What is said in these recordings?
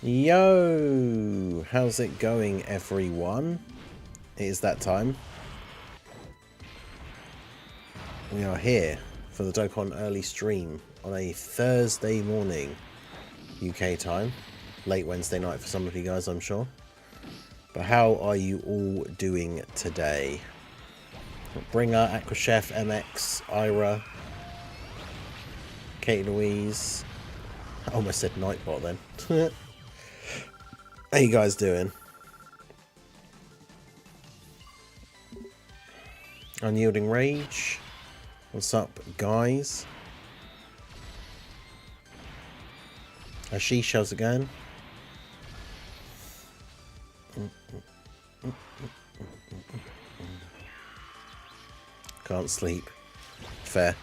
Yo, how's it going, everyone? It is that time. We are here for the Dokkan early stream on a Thursday morning UK time. Late Wednesday night for some of you guys, I'm sure. But how are you all doing today? Bringer, Aquachef, MX, Ira, Kate Louise. I almost said Nightbot then. How you guys doing? Unyielding Rage. What's up, guys? Ashish, how's it going? Can't sleep. Fair.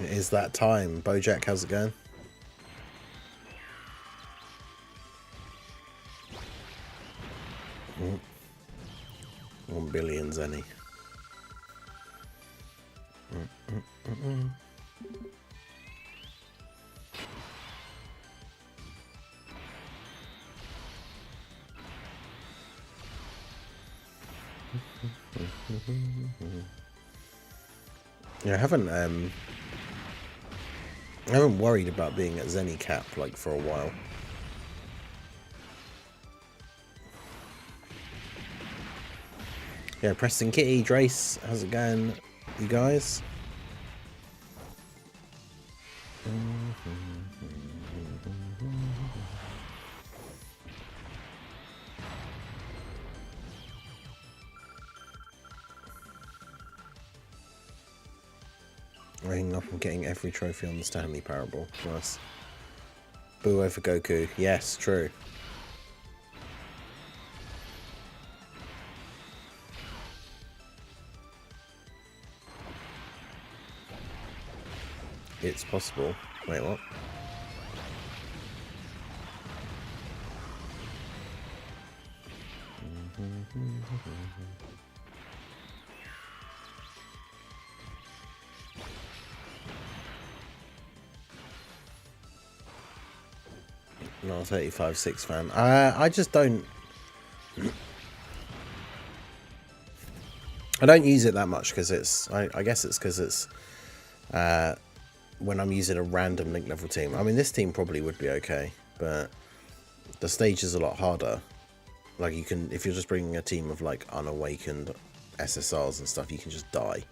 It is that time. Bojack, how's it going? Mm. 1 billion Zenny. Yeah, I haven't worried about being at Zenny cap like for a while. Yeah, Preston Kitty, Drace, how's it going, you guys? Ringing up and getting every trophy on the Stanley Parable. Nice. Boo over Goku. Yes, true. It's possible. Wait, what? Not a 35-6 fan. I just don't... I don't use it that much because it's... I guess it's because it's... when I'm using a random link level team. I mean, this team probably would be okay, but the stage is a lot harder. Like, you can... If you're just bringing a team of, like, unawakened SSRs and stuff, you can just die.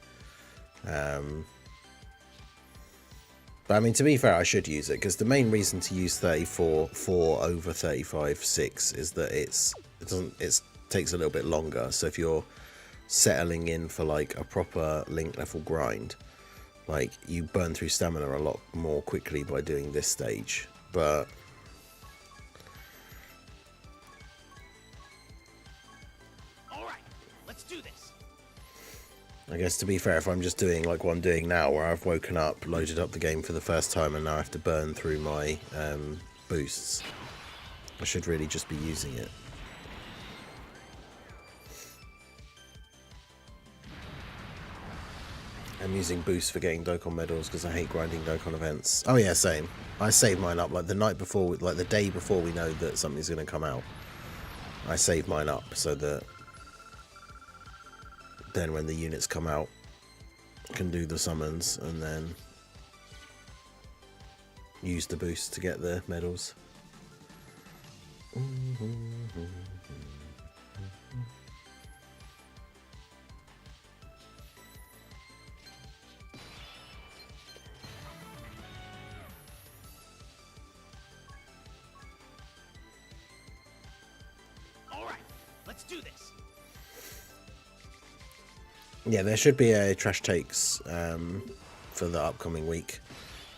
But I mean, to be fair, I should use it because the main reason to use 34-4 over 35-6 is that it takes a little bit longer. So if you're settling in for like a proper link level grind, like you burn through stamina a lot more quickly by doing this stage. But all right, let's do this. I guess to be fair, if I'm just doing like what I'm doing now, where I've woken up, loaded up the game for the first time, and now I have to burn through my boosts, I should really just be using it. I'm using boosts for getting Dokkan medals because I hate grinding Dokkan events. Oh yeah, same. I save mine up like the night before, like the day before we know that something's going to come out. I save mine up so that then when the units come out, I can do the summons and then use the boost to get the medals. All right, let's do this. Yeah, there should be a trash takes for the upcoming week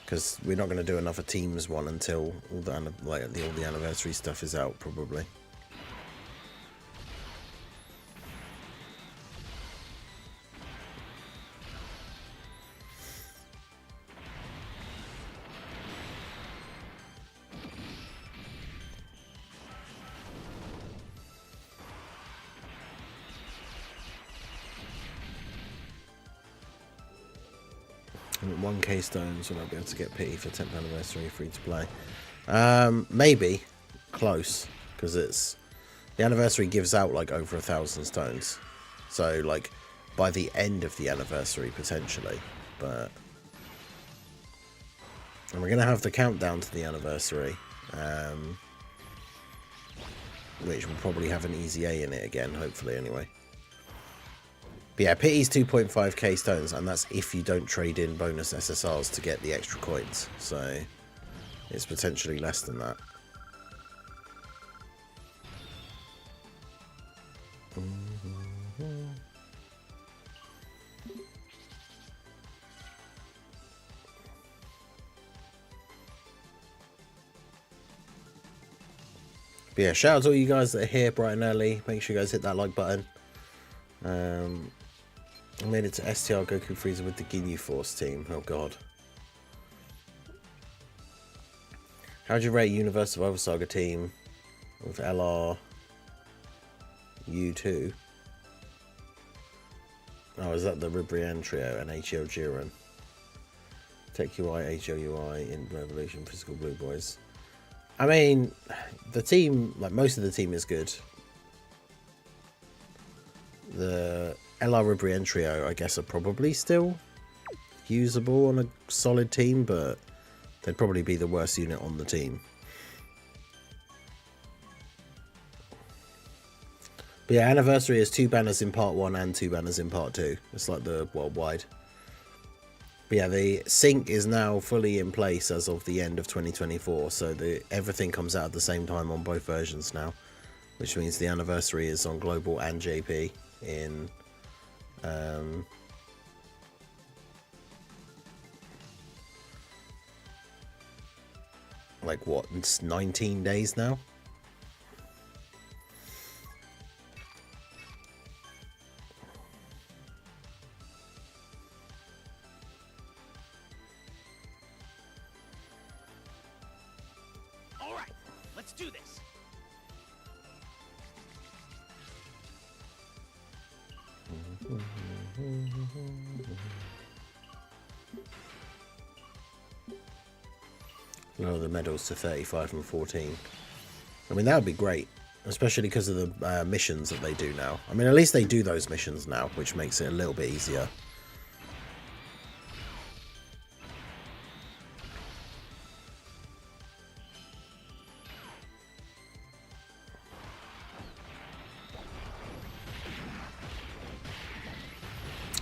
because we're not going to do another teams one until all the anniversary stuff is out, probably. 1k stones when I'll be able to get pity for 10th anniversary free to play. Maybe close, because it's the anniversary gives out like over 1,000 stones, so like by the end of the anniversary potentially. But and we're gonna have the countdown to the anniversary, which will probably have an easy A in it again, hopefully anyway. But yeah, pity's 2.5k stones, and that's if you don't trade in bonus SSRs to get the extra coins, so it's potentially less than that. But yeah, shout out to all you guys that are here bright and early. Make sure you guys hit that like button. I made it to STR Goku Frieza with the Ginyu Force team. Oh god. How'd you rate Universe of Oversaga team with LR U2? Oh, is that the Ribrian trio and HO Jiren? Tech UI, HO UI in Revolution, Physical Blue Boys. I mean, the team, like most of the team is good. The LR Ribrian trio, I guess, are probably still usable on a solid team, but they'd probably be the worst unit on the team. But yeah, Anniversary is 2 banners in part 1 and 2 banners in part 2. It's like the worldwide. But yeah, the sync is now fully in place as of the end of 2024, so everything comes out at the same time on both versions now, which means the Anniversary is on global and JP in like what, it's 19 days now. All right, let's do this. Lower the medals to 35 and 14. I mean, that would be great, especially because of the missions that they do now. I mean, at least they do those missions now, which makes it a little bit easier.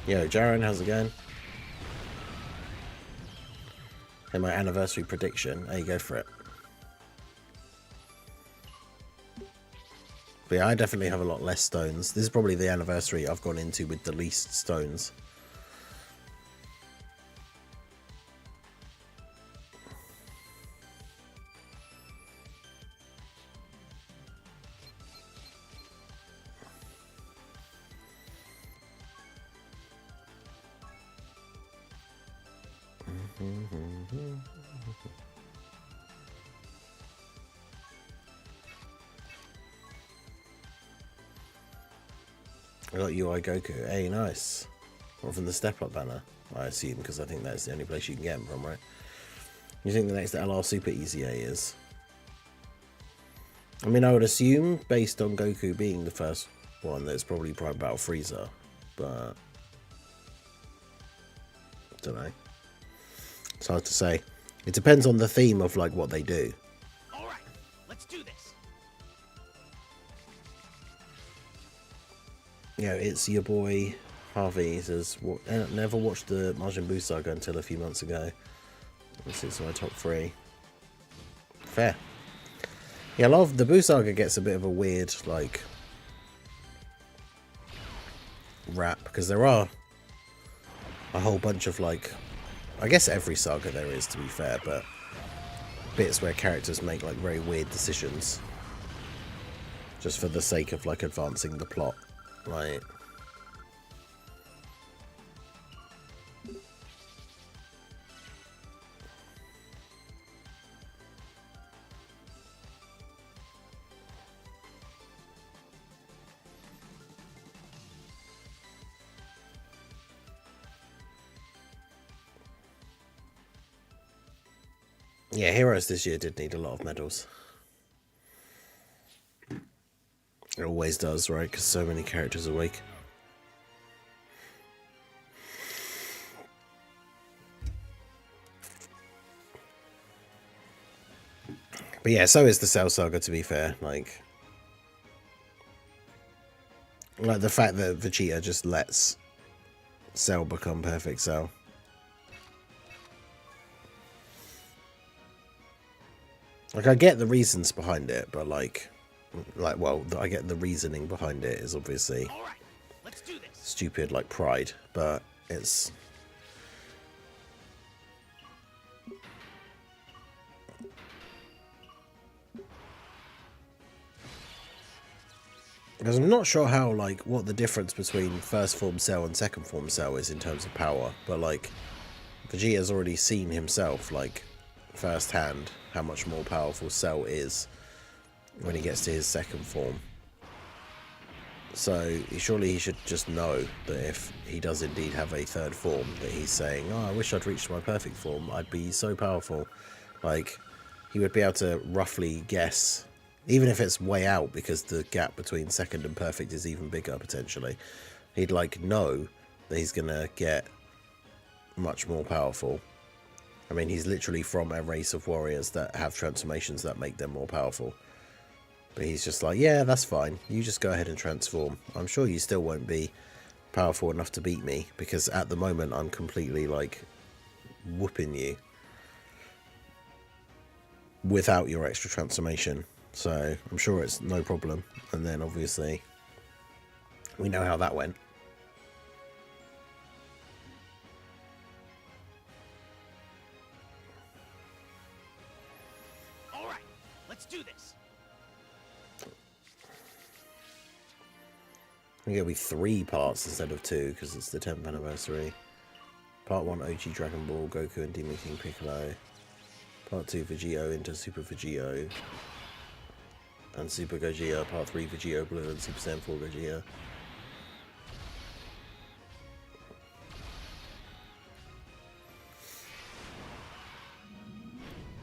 Yo, Jaren, how's it going? Hey, my anniversary prediction. There you go for it. But yeah, I definitely have a lot less stones. This is probably the anniversary I've gone into with the least stones. I got UI Goku. Hey, nice. Or from the Step Up banner, I assume, because I think that's the only place you can get them from, right? You think the next LR Super Easy A is? I mean, I would assume, based on Goku being the first one, that it's probably Prime Battle Frieza, but I don't know. It's hard to say. It depends on the theme of like what they do. All right, let's do this. Yeah, it's your boy Harvey. He says, never watched the Majin Buu saga until a few months ago. This is my top 3. Fair. Yeah, a lot of the Buu saga gets a bit of a weird, like, rap, because there are a whole bunch of, like, I guess every saga there is, to be fair, but bits where characters make, like, very weird decisions just for the sake of, like, advancing the plot. Like, Yeah, Heroes this year did need a lot of medals. It always does, right? Because so many characters are weak. But yeah, so is the Cell Saga, to be fair. Like the fact that Vegeta just lets Cell become Perfect Cell. Like, I get the reasons behind it, but well, I get the reasoning behind it is obviously let's do this. Stupid, like pride, but it's... Because I'm not sure how, like, what the difference between first form Cell and second form Cell is in terms of power, but, like, Vegeta's already seen himself, like, firsthand how much more powerful Cell is when he gets to his second form. So, surely he should just know that if he does indeed have a third form, that he's saying, oh, I wish I'd reached my perfect form, I'd be so powerful. Like, he would be able to roughly guess... Even if it's way out, because the gap between second and perfect is even bigger, potentially. He'd, like, know that he's going to get much more powerful. I mean, he's literally from a race of warriors that have transformations that make them more powerful. But he's just like, yeah, that's fine. You just go ahead and transform. I'm sure you still won't be powerful enough to beat me, because at the moment I'm completely, like, whooping you without your extra transformation. So I'm sure it's no problem. And then obviously we know how that went. All right, let's do this. I think it'll be 3 parts instead of 2 because it's the 10th anniversary. Part 1 OG Dragon Ball, Goku and Demon King Piccolo. Part 2 Vegito into Super Vegito and Super Gogeta. Part 3 Vegito Blue and Super Saiyan 4 Gogeta.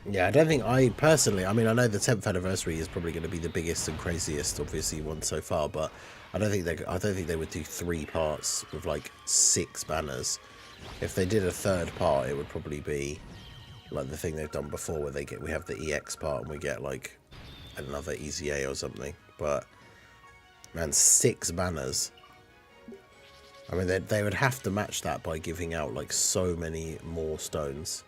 Yeah, I don't think I personally, I mean, I know the 10th anniversary is probably going to be the biggest and craziest, obviously, one so far, but I don't think they would do 3 parts with like 6 banners. If they did a third part, it would probably be like the thing they've done before, where we have the EX part and we get like another EZA or something. But man, 6 banners. I mean, they would have to match that by giving out like so many more stones.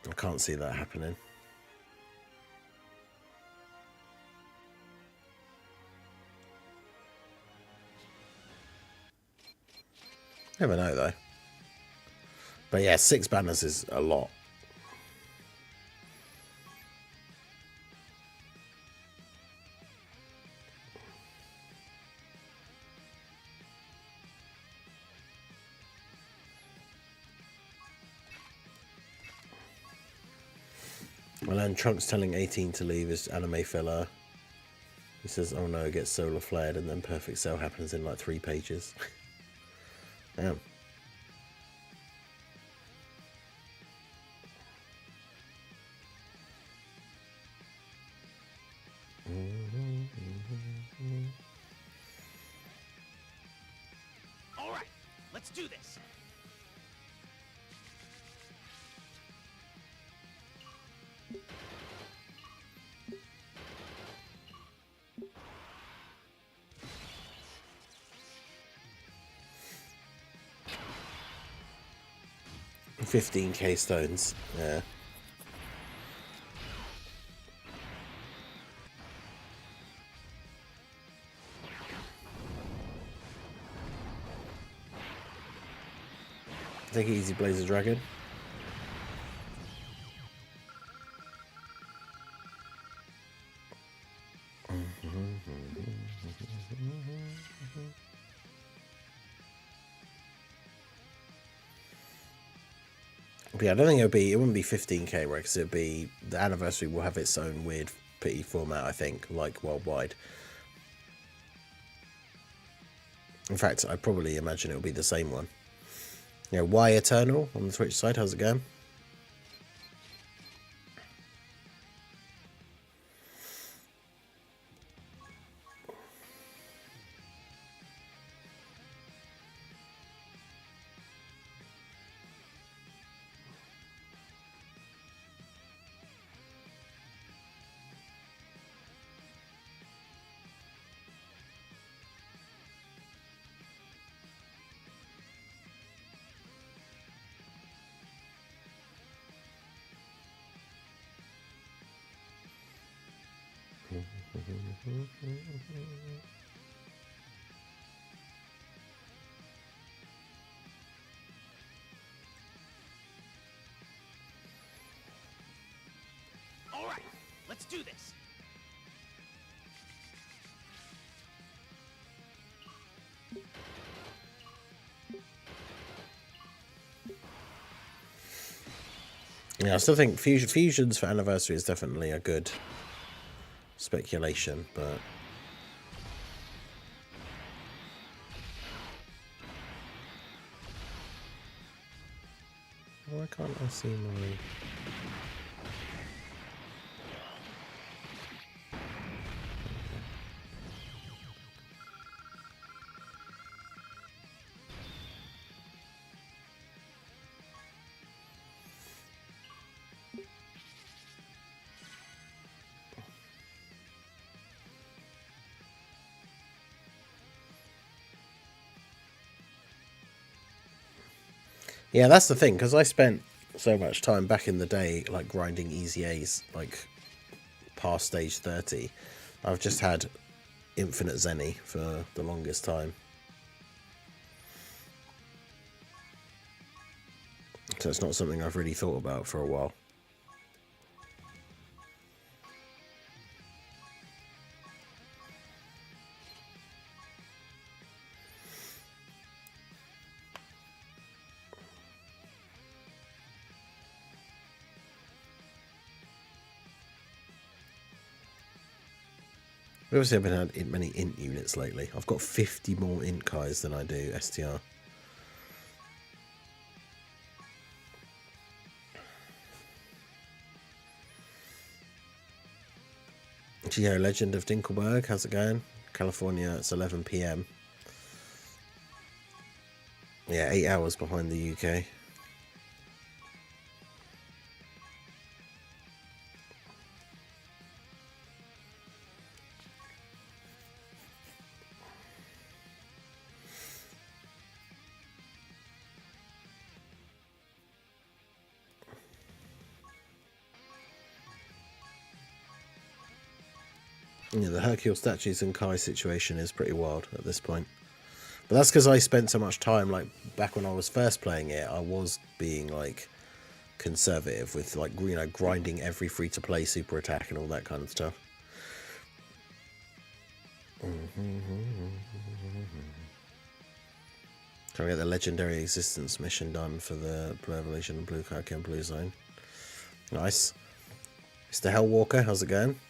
I can't see that happening. Never know though. But yeah, 6 banners is a lot. And then Trunks telling 18 to leave is anime filler. He says, oh no, it gets solar flared, and then Perfect Cell happens in like 3 pages. Damn. All right, let's do this. $15k stones. Yeah. Take it easy, Blazer Dragon. But yeah, I don't think it wouldn't be 15k, right? Because the anniversary will have its own weird pity format, I think, like worldwide. In fact, I probably imagine it'll be the same one. Yeah, Y Eternal on the Twitch side. How's it going? All right, let's do this. Yeah, I still think fusions for anniversary is definitely a good speculation, but why can't I see my... Yeah, that's the thing, because I spent so much time back in the day, like, grinding easy A's, like, past stage 30. I've just had infinite Zenny for the longest time. So it's not something I've really thought about for a while. We obviously haven't had many int units lately. I've got 50 more int Kais than I do STR. Geo Legend of Dinkelberg, how's it going? California, it's 11 PM. Yeah, 8 hours behind the UK. Yeah, the Hercule statues and Kai situation is pretty wild at this point. But that's because I spent so much time, like, back when I was first playing it, I was being, like, conservative with, like, you know, grinding every free-to-play super attack and all that kind of stuff. Trying to get the legendary existence mission done for the Blue Evolution and Blue Kaiki and Blue Zone. Nice. Mr. Hellwalker, how's it going?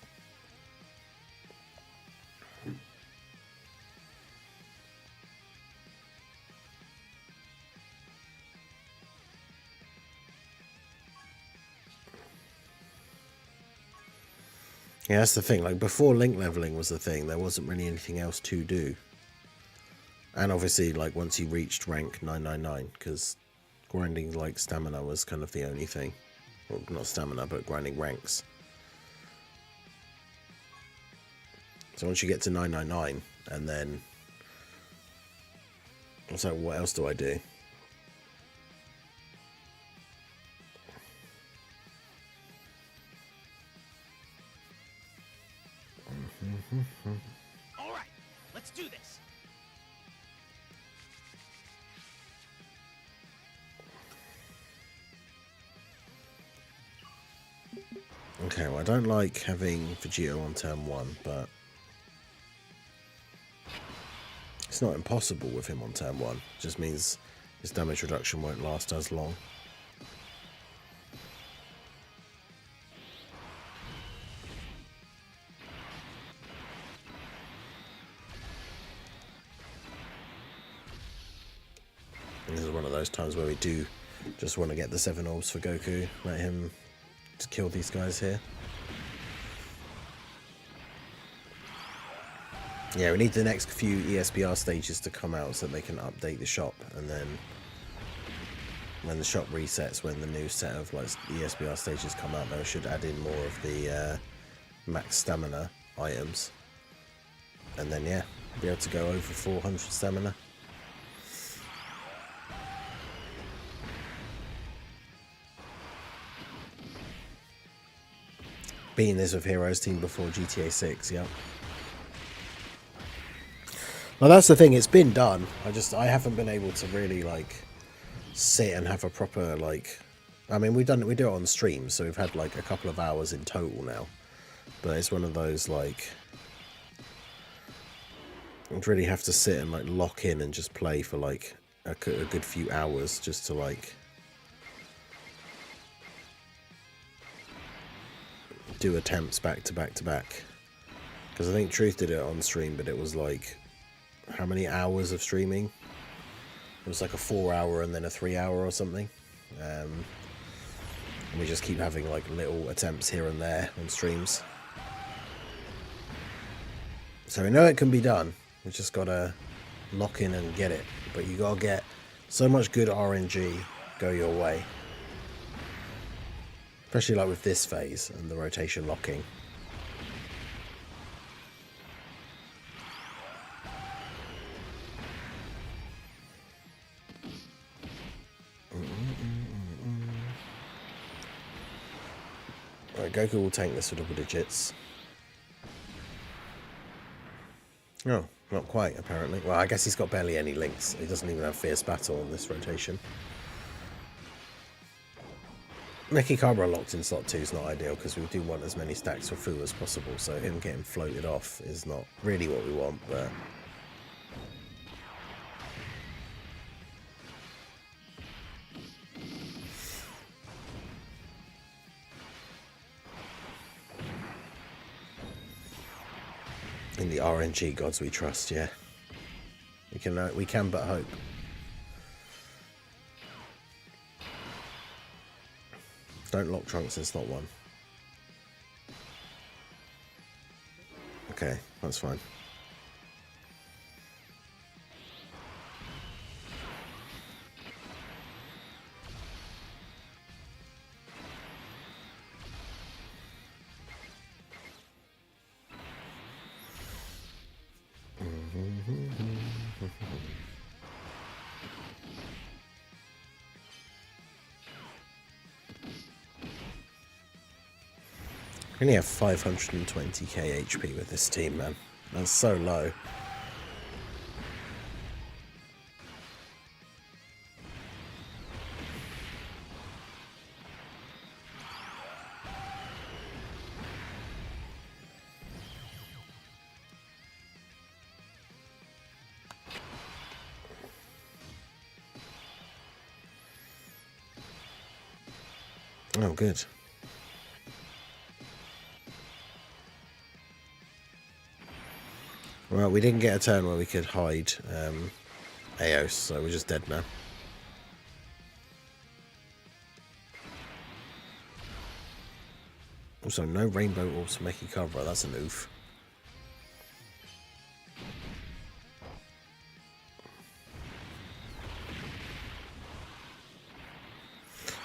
Yeah, that's the thing. Like, before link leveling was the thing, there wasn't really anything else to do. And obviously, like, once you reached rank 999, because grinding, like, stamina was kind of the only thing. Well, not stamina, but grinding ranks. So once you get to 999, and then... So what else do I do? All right, let's do this. Okay, well, I don't like having Vegito on turn 1, but it's not impossible with him on turn 1. It just means his damage reduction won't last as long. one of those times where we do just want to get the 7 orbs for Goku. Let him to kill these guys here. Yeah, we need the next few ESBR stages to come out so that they can update the shop, and then when the shop resets, when the new set of like ESBR stages come out, they should add in more of the max stamina items, and then yeah, be able to go over 400 stamina. Beating this with Heroes Team before GTA 6, yep. Well, that's the thing, it's been done. I haven't been able to really like sit and have a proper like, I mean, we do it on stream, so we've had like a couple of hours in total now. But it's one of those like, I'd really have to sit and like lock in and just play for like a good few hours just to like do attempts back to back to back. Because I think Truth did it on stream, but it was like, how many hours of streaming? It was like a 4-hour and then a 3-hour or something. And we just keep having like little attempts here and there on streams. So we know it can be done. We just gotta lock in and get it. But you gotta get so much good RNG go your way. Especially like with this phase and the rotation locking. Alright, Goku will tank this for double digits. No, not quite, apparently. Well, I guess he's got barely any links. He doesn't even have Fierce Battle on this rotation. Mechikabra locked in slot 2 is not ideal, because we do want as many stacks for Fu as possible, so him getting floated off is not really what we want, but... in the RNG gods we trust, yeah. We can but hope. Don't lock Trunks in slot 1. Okay, that's fine. We only have 520k HP with this team, man. That's so low. Oh, good. Well, we didn't get a turn where we could hide Aos, so we're just dead now. Also, no rainbow orbs for Mechikabra, that's an oof.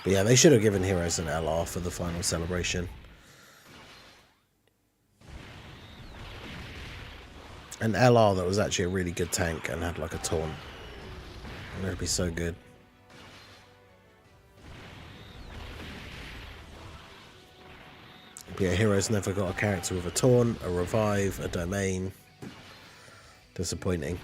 But yeah, they should have given Heroes an LR for the final celebration. An LR that was actually a really good tank and had like a taunt. And it'd be so good. But yeah, Heroes never got a character with a taunt, a revive, a domain. Disappointing.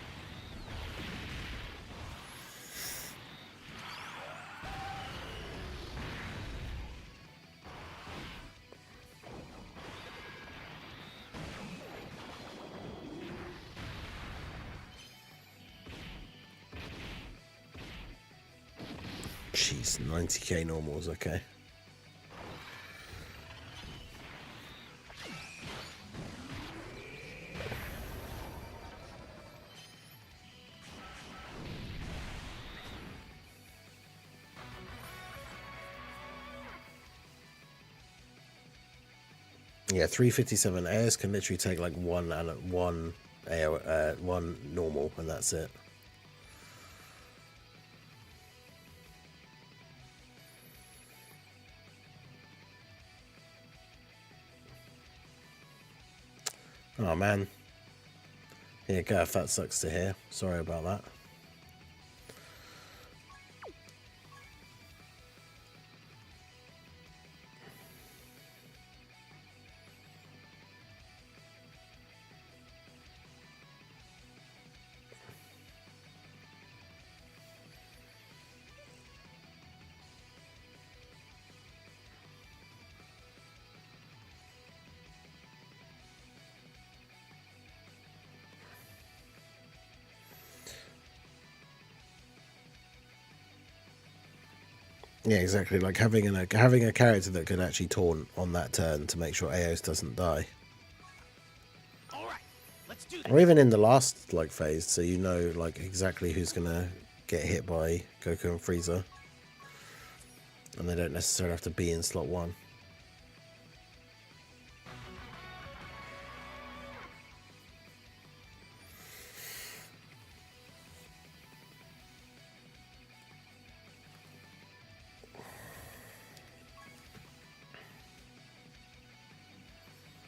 Jeez, 90k normals, okay. Yeah, 357 airs can literally take like one air, one normal, and that's it. Oh man. Yeah, Gareth, that sucks to hear. Sorry about that. Yeah, exactly. Like having a character that can actually taunt on that turn to make sure Eos doesn't die. All right, let's do this. Or even in the last like phase, so you know like exactly who's gonna get hit by Goku and Frieza, and they don't necessarily have to be in slot 1.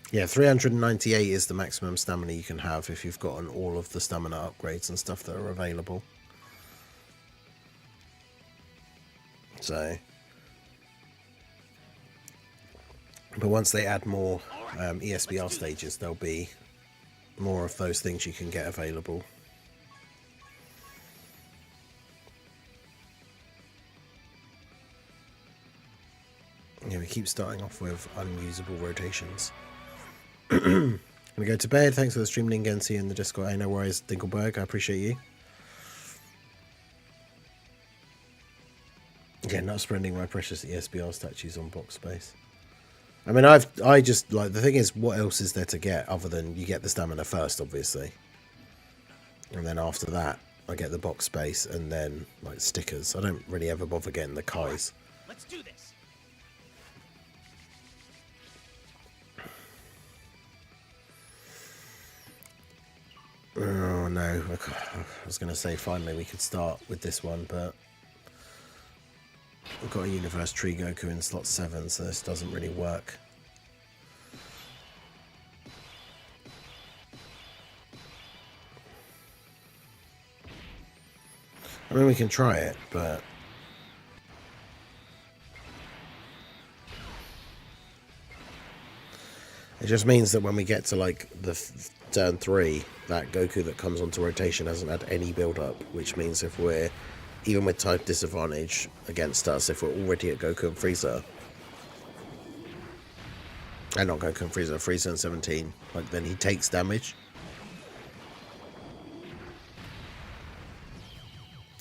Yeah, 398 is the maximum stamina you can have if you've gotten all of the stamina upgrades and stuff that are available. So, but once they add more ESBR stages, there'll be more of those things you can get available. Yeah, we keep starting off with unusable rotations. Gonna go to bed. Thanks for the stream, Ningensi, and the Discord. Hey, no worries, Dinkelberg. I appreciate you. Yeah, not spending my precious ESBR statues on box space. I mean, I just like the thing is, what else is there to get other than you get the stamina first, obviously, and then after that, I get the box space and then like stickers. I don't really ever bother getting the Kais. Let's do this. Oh no, I was going to say finally we could start with this one, but we've got a Universe Tree Goku in slot 7, so this doesn't really work. I mean, we can try it, but it just means that when we get to like the turn 3, that Goku that comes onto rotation hasn't had any build up, which means if we're even with type disadvantage against us, if we're already at Goku and Frieza, and not Goku and Frieza and 17, like then he takes damage.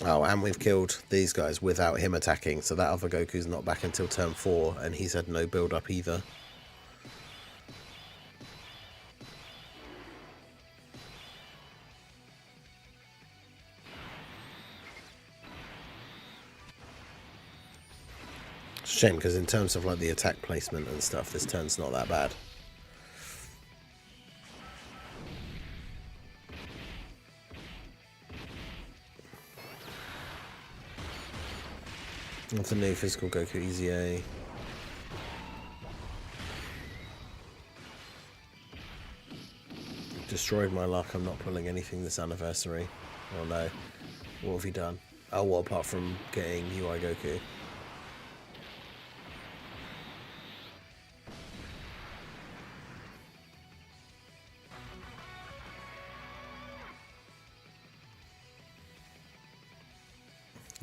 Oh, and we've killed these guys without him attacking, so that other Goku's not back until turn 4, and he's had no build up either. Shame, because in terms of like the attack placement and stuff, this turn's not that bad. What's the new physical Goku Easy A? Destroyed my luck. I'm not pulling anything this anniversary. Oh no. What have you done? Oh, what apart from getting UI Goku?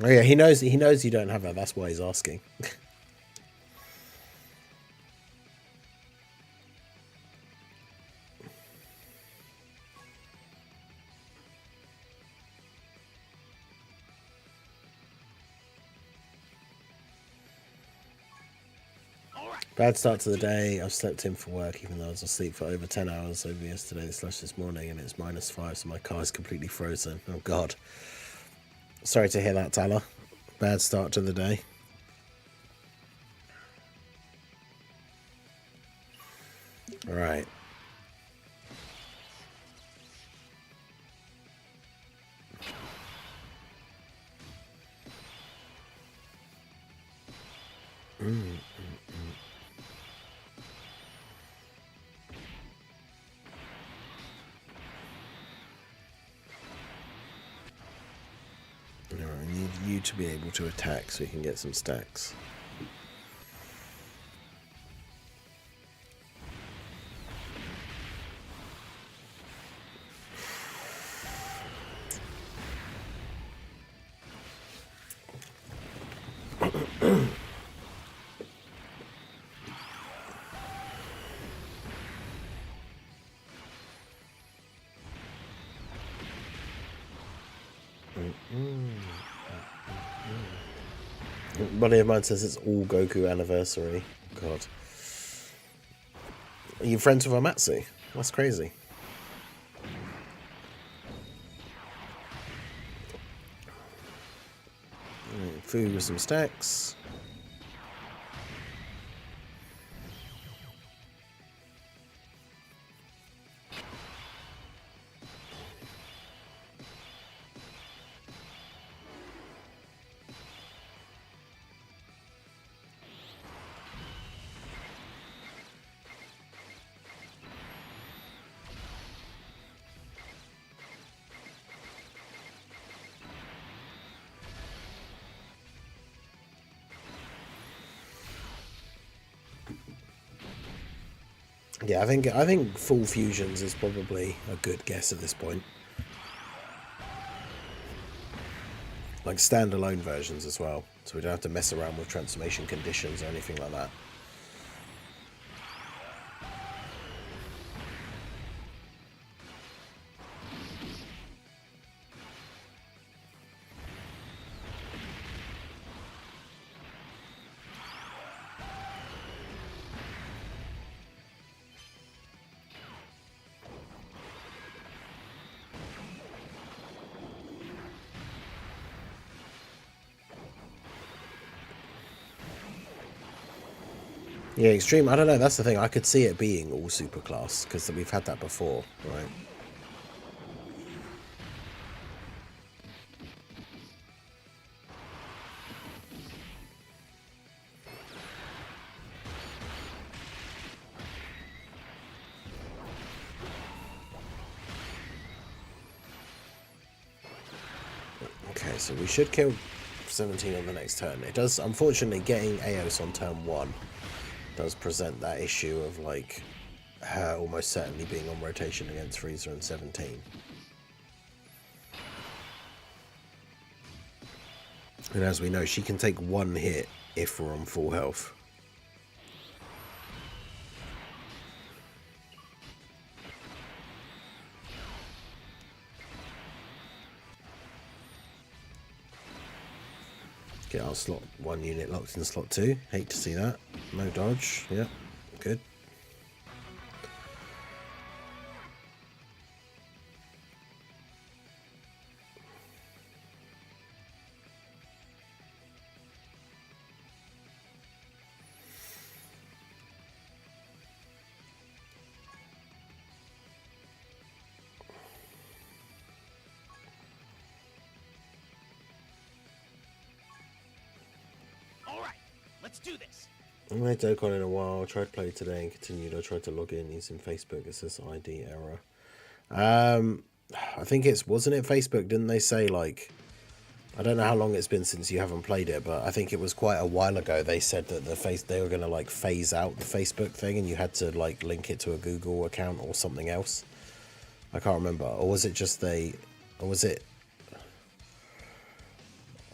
Oh yeah, he knows you don't have that. That's why he's asking. Bad start to the day. I've slept in for work, even though I was asleep for over 10 hours over yesterday / this morning, and it's -5, so my car is completely frozen. Oh god. Sorry to hear that, Tyler. Bad start to the day. Right. No, I need you to be able to attack so you can get some stacks. Buddy of mine says it's all Goku anniversary. God. Are you friends with Amatsu? That's crazy. Food with some stacks. Yeah, I think full fusions is probably a good guess at this point. Like standalone versions as well, so we don't have to mess around with transformation conditions or anything like that. Yeah, extreme. I don't know. That's the thing. I could see it being all super class because we've had that before, right? Okay, so we should kill 17 on the next turn. It does, unfortunately, getting Aos on turn 1 does present that issue of like her almost certainly being on rotation against Frieza and 17. And as we know, she can take one hit if we're on full health. Get our slot 1 unit locked in slot 2. Hate to see that. No dodge. Yep, good. Let's do this. I haven't played Dokkan in a while. I tried to play today and continued. I tried to log in using Facebook. It says ID error. I think wasn't it Facebook? Didn't they say like, I don't know how long it's been since you haven't played it, but I think it was quite a while ago. They said that they were going to like phase out the Facebook thing, and you had to like link it to a Google account or something else. I can't remember. Or was it just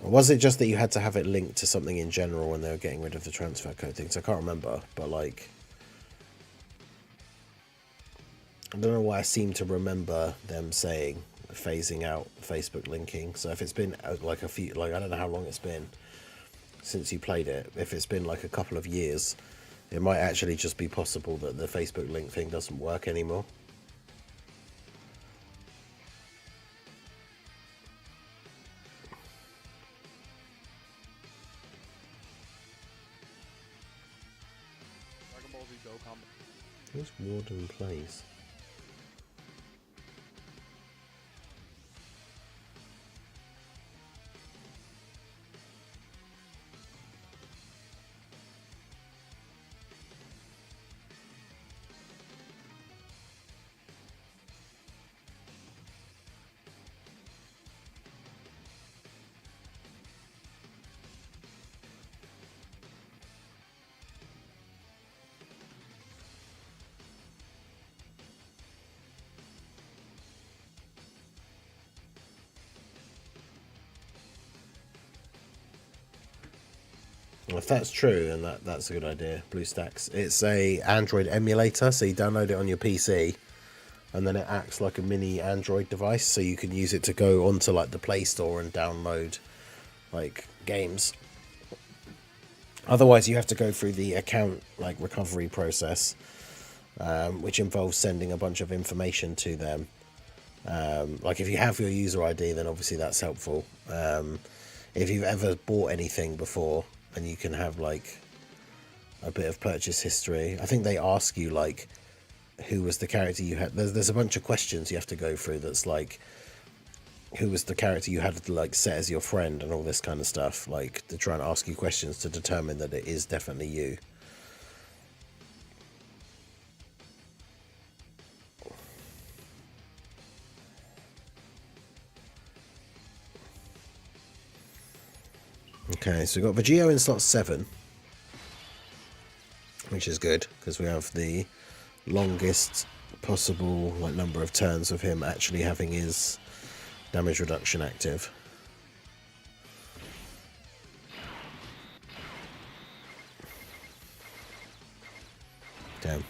was it just that you had to have it linked to something in general when they were getting rid of the transfer code things? I can't remember, but like, I don't know why I seem to remember them saying phasing out Facebook linking. So if it's been like I don't know how long it's been since you played it. If it's been like a couple of years, it might actually just be possible that the Facebook link thing doesn't work anymore. Where's Warden Place? If that's true, then that's a good idea. BlueStacks. It's a Android emulator, so you download it on your PC, and then it acts like a mini Android device, so you can use it to go onto like the Play Store and download like games. Otherwise, you have to go through the account like recovery process, which involves sending a bunch of information to them. Like if you have your user ID, then obviously that's helpful. If you've ever bought anything before, and you can have like a bit of purchase history. I think they ask you like who was the character you had. There's a bunch of questions you have to go through. That's like who was the character you had like set as your friend and all this kind of stuff. Like to try and ask you questions to determine that it is definitely you. Okay, so we've got Vegio in slot 7, which is good because we have the longest possible like number of turns of him actually having his damage reduction active. Damn.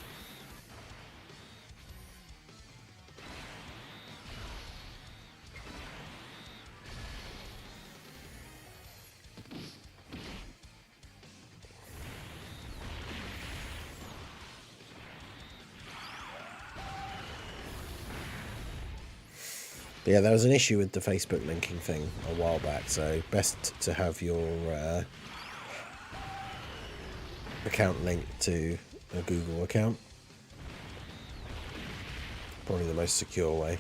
But yeah, there was an issue with the Facebook linking thing a while back, so best to have your account linked to a Google account. Probably the most secure way.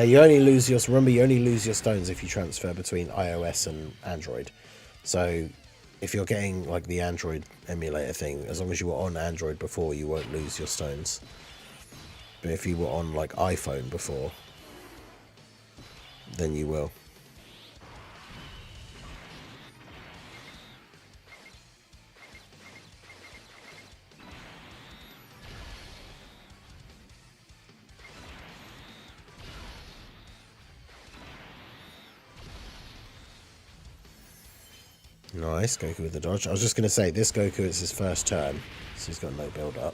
You only lose your stones if you transfer between iOS and Android. So if you're getting like the Android emulator thing, as long as you were on Android before, you won't lose your stones. But if you were on like iPhone before, then you will. Nice, Goku with the dodge. I was just going to say, this Goku is his first turn, so he's got no build up.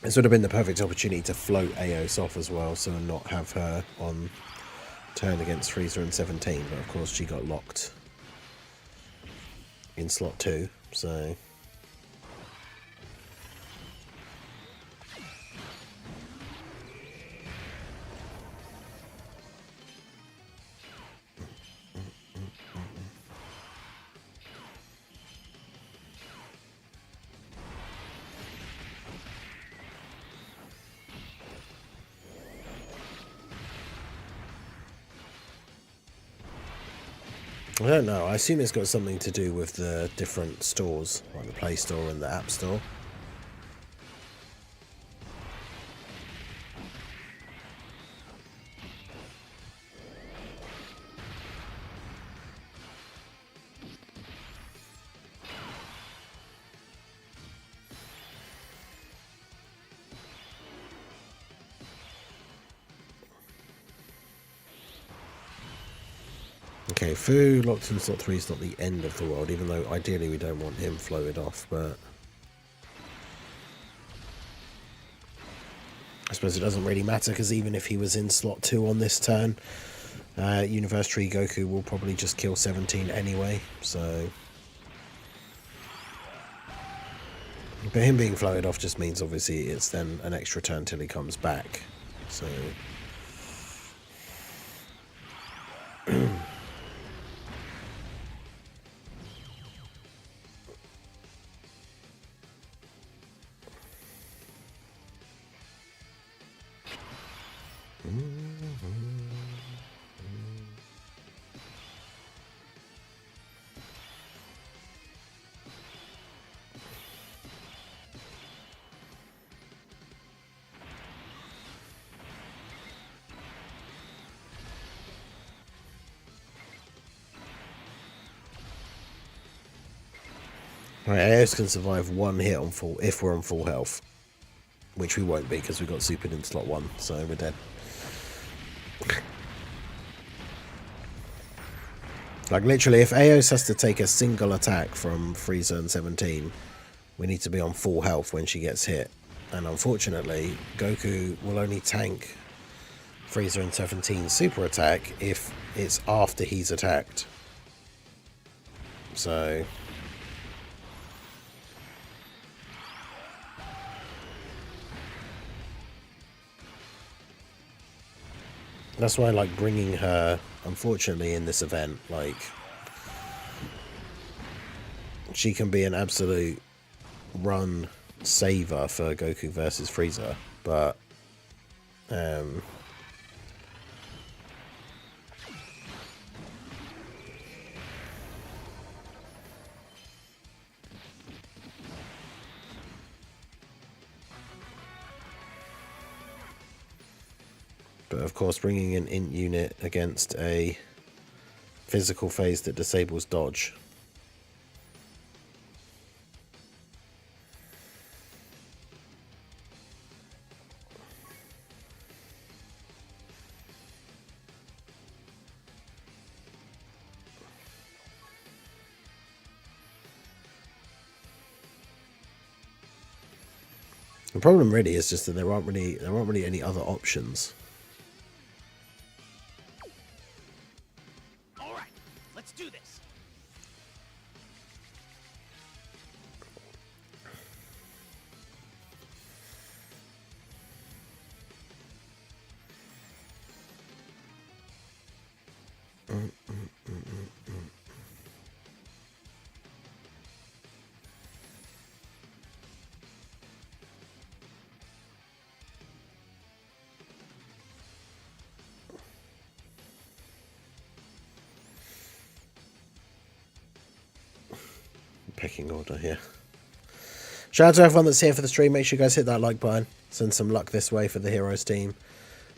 This would have been the perfect opportunity to float Aos off as well, so not have her on turn against Frieza in 17, but of course she got locked in slot 2, so... I don't know. I assume it's got something to do with the different stores, like the Play Store and the App Store. Okay, Fu locked in slot 3 is not the end of the world, even though ideally we don't want him floated off, but... I suppose it doesn't really matter, because even if he was in slot 2 on this turn, Universe Tree Goku will probably just kill 17 anyway, so... But him being floated off just means obviously it's then an extra turn till he comes back, so... Right, AOS can survive one hit on full if we're on full health, which we won't be because we got supered in slot 1, so we're dead. Like literally, if AOS has to take a single attack from Frieza and 17, we need to be on full health when she gets hit. And unfortunately, Goku will only tank Frieza and 17's super attack if it's after he's attacked. So... That's why I like bringing her, unfortunately, in this event. Like, she can be an absolute run saver for Goku versus Frieza, but of course, bringing an int unit against a physical phase that disables dodge. The problem really is just that there aren't really any other options. All right, let's do this. Pecking order here. Shout out to everyone that's here for the stream. Make sure you guys hit that like button. Send some luck this way for the Heroes team.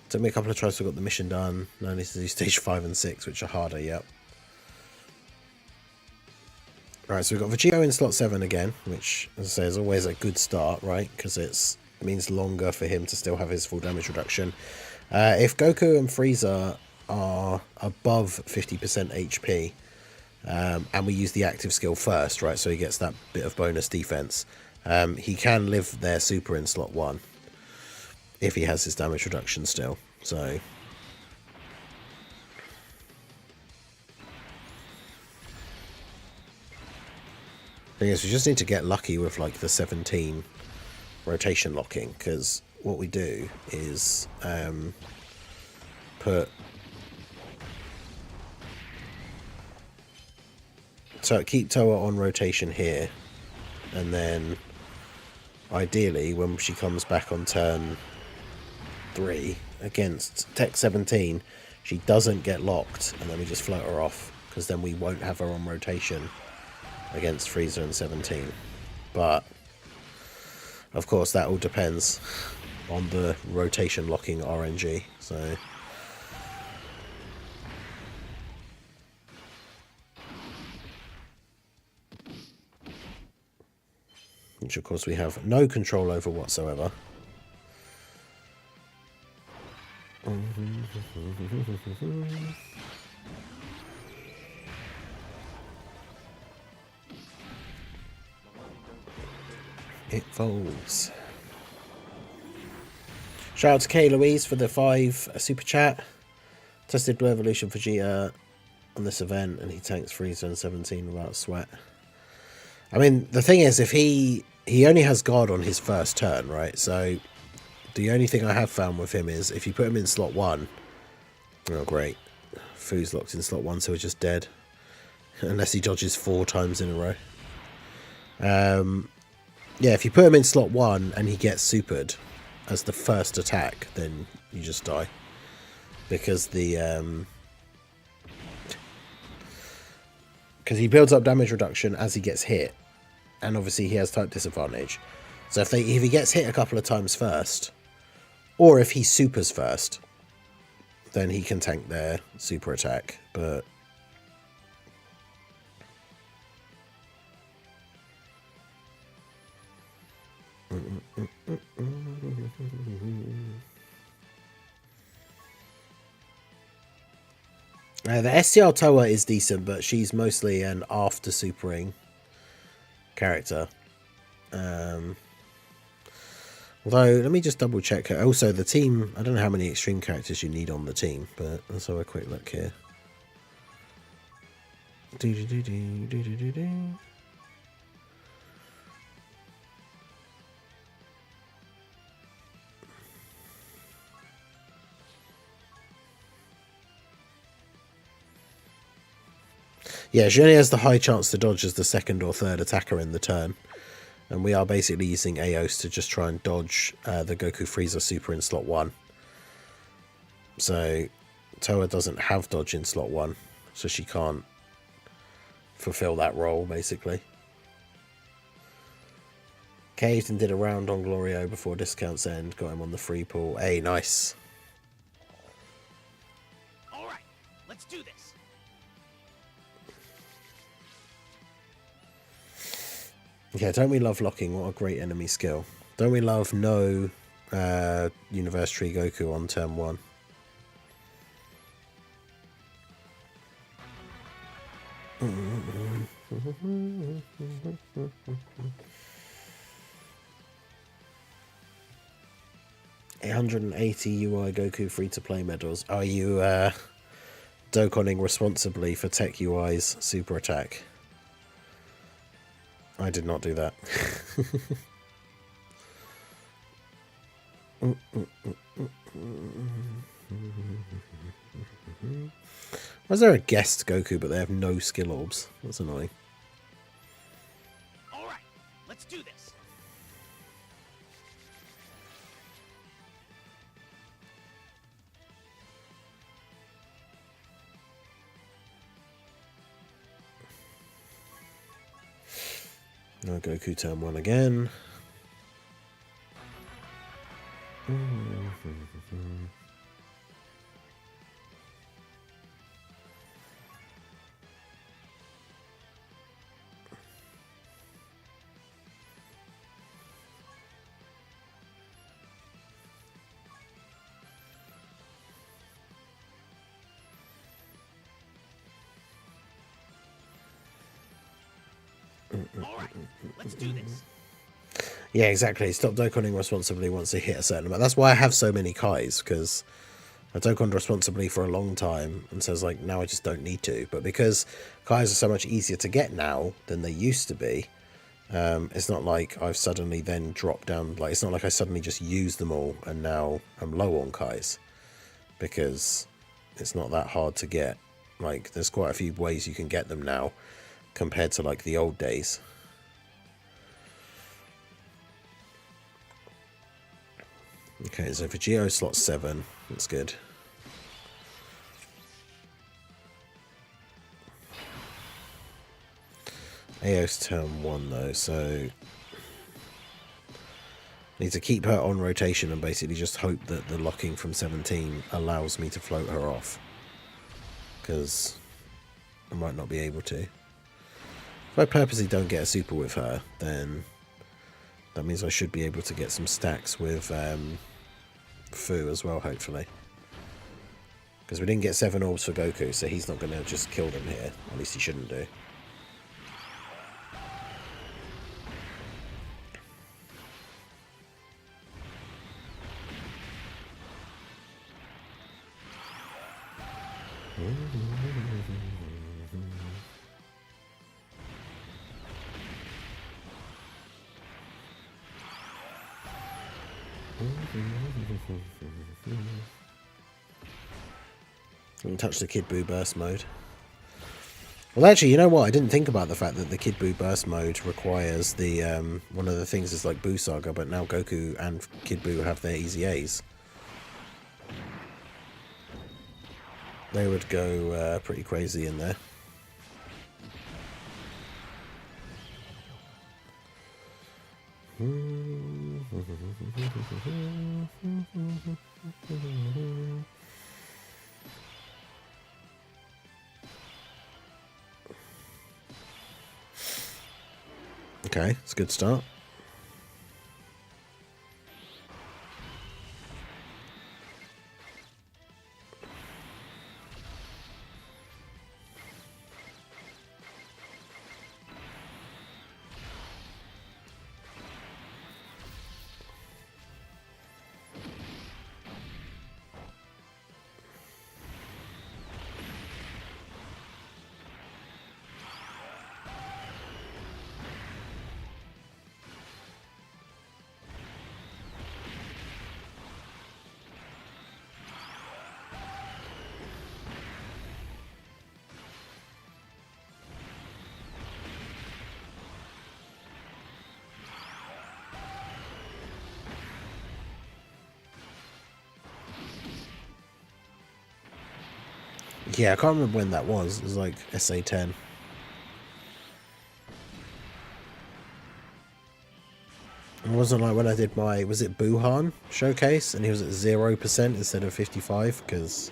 Took me a couple of tries to get the mission done. Now I need to do stage 5 and 6, which are harder, yep. Right, so we've got Vegito in slot 7 again, which, as I say, is always a good start, right? Because it means longer for him to still have his full damage reduction. If Goku and Frieza are above 50% HP, and we use the active skill first, right, so he gets that bit of bonus defense, he can live their super in slot 1 if he has his damage reduction still. So thing is, we just need to get lucky with like the 17 rotation locking, because what we do is keep Toa on rotation here, and then ideally when she comes back on turn 3 against Tech 17, she doesn't get locked, and then we just float her off, because then we won't have her on rotation against Frieza and 17. But of course that all depends on the rotation locking RNG, so which of course we have no control over whatsoever. It folds. Shout out to K Louise for the 5 super chat. Tested Blue Evolution Vegeta on this event, and he tanks Frieza and 17 without sweat. I mean, the thing is, if he only has guard on his first turn, right? So the only thing I have found with him is if you put him in slot 1, oh great, Fu's locked in slot 1, so he's just dead. Unless he dodges 4 times in a row. Yeah, if you put him in slot 1 and he gets supered as the first attack, then you just die. Because because he builds up damage reduction as he gets hit. And obviously he has type disadvantage. So if he gets hit a couple of times first, or if he supers first, then he can tank their super attack. But the STR Toa is decent, but she's mostly an after supering character. Although, let me just double check her. Also, the team, I don't know how many extreme characters you need on the team, but let's have a quick look here. Yeah, she only has the high chance to dodge as the second or third attacker in the turn. And we are basically using Aos to just try and dodge the Goku Frieza Super in slot 1. So Toa doesn't have dodge in slot 1, so she can't fulfill that role, basically. Caved and did a round on Glorio before discounts end, got him on the free pool. Hey, nice. Alright, let's do this. Yeah, don't we love locking? What a great enemy skill. Don't we love no Universe Tree Goku on turn 1? $880 UI Goku free-to-play medals. Are you Dokkaning responsibly for Tech UI's super attack? I did not do that. Why is there a guest Goku but they have no skill orbs? That's annoying. Alright, let's do this. No Goku turn 1 again. Alright, let's do this. Yeah, exactly. Stop Dokkaning responsibly once they hit a certain amount. That's why I have so many Kais, because I Dokkanned responsibly for a long time, and says like, now I just don't need to. But because Kais are so much easier to get now than they used to be, it's not like I've suddenly then dropped down. Like, it's not like I suddenly just used them all and now I'm low on Kais, because it's not that hard to get. Like, there's quite a few ways you can get them now compared to like the old days. Okay, so for Geo slot 7, that's good. Aos turn 1 though, so need to keep her on rotation and basically just hope that the locking from 17 allows me to float her off, because I might not be able to. If I purposely don't get a super with her, then that means I should be able to get some stacks with Fu as well, hopefully. Because we didn't get 7 orbs for Goku, so he's not going to just kill them here. At least he shouldn't do. Don't touch the Kid Buu burst mode. Well, actually, you know what? I didn't think about the fact that the Kid Buu burst mode requires the one of the things is like Buu Saga, but now Goku and Kid Buu have their easy A's. They would go pretty crazy in there. Okay, it's a good start. Yeah, I can't remember when that was. It was like SA10. It wasn't like when I did my, was it Buhan showcase? And he was at 0% instead of 55 because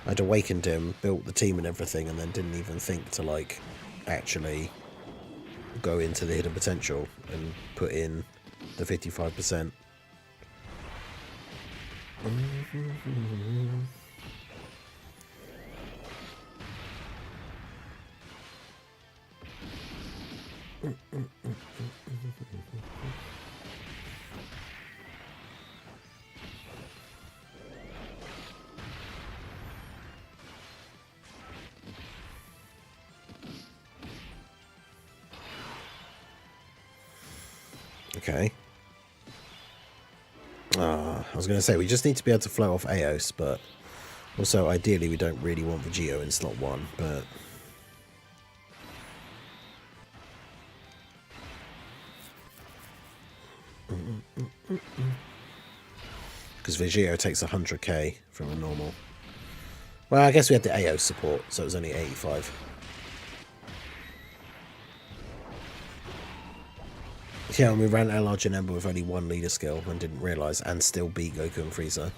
I'd awakened him, built the team and everything, and then didn't even think to like actually go into the hidden potential and put in the 55%. Okay. I was going to say, we just need to be able to float off Aos, but also, ideally, we don't really want Vegito in slot 1, but... Because Vegito takes 100k from a normal. Well, I guess we had the Aos support, so it was only 85. Yeah, and we ran LR Janemba with only one leader skill and didn't realise, and still beat Goku and Frieza.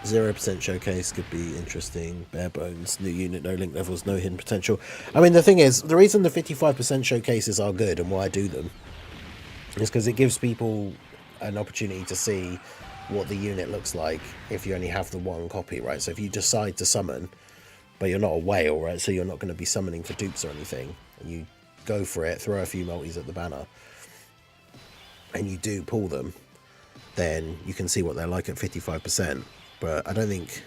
%, showcase could be interesting. Bare bones, new unit, no link levels, no hidden potential. I mean, the thing is, the reason the 55% showcases are good and why I do them is because it gives people an opportunity to see what the unit looks like if you only have the one copy, right? So if you decide to summon, but you're not a whale, right? So you're not going to be summoning for dupes or anything, and you go for it, throw a few multis at the banner, and you do pull them, then you can see what they're like at 55%. But I don't think,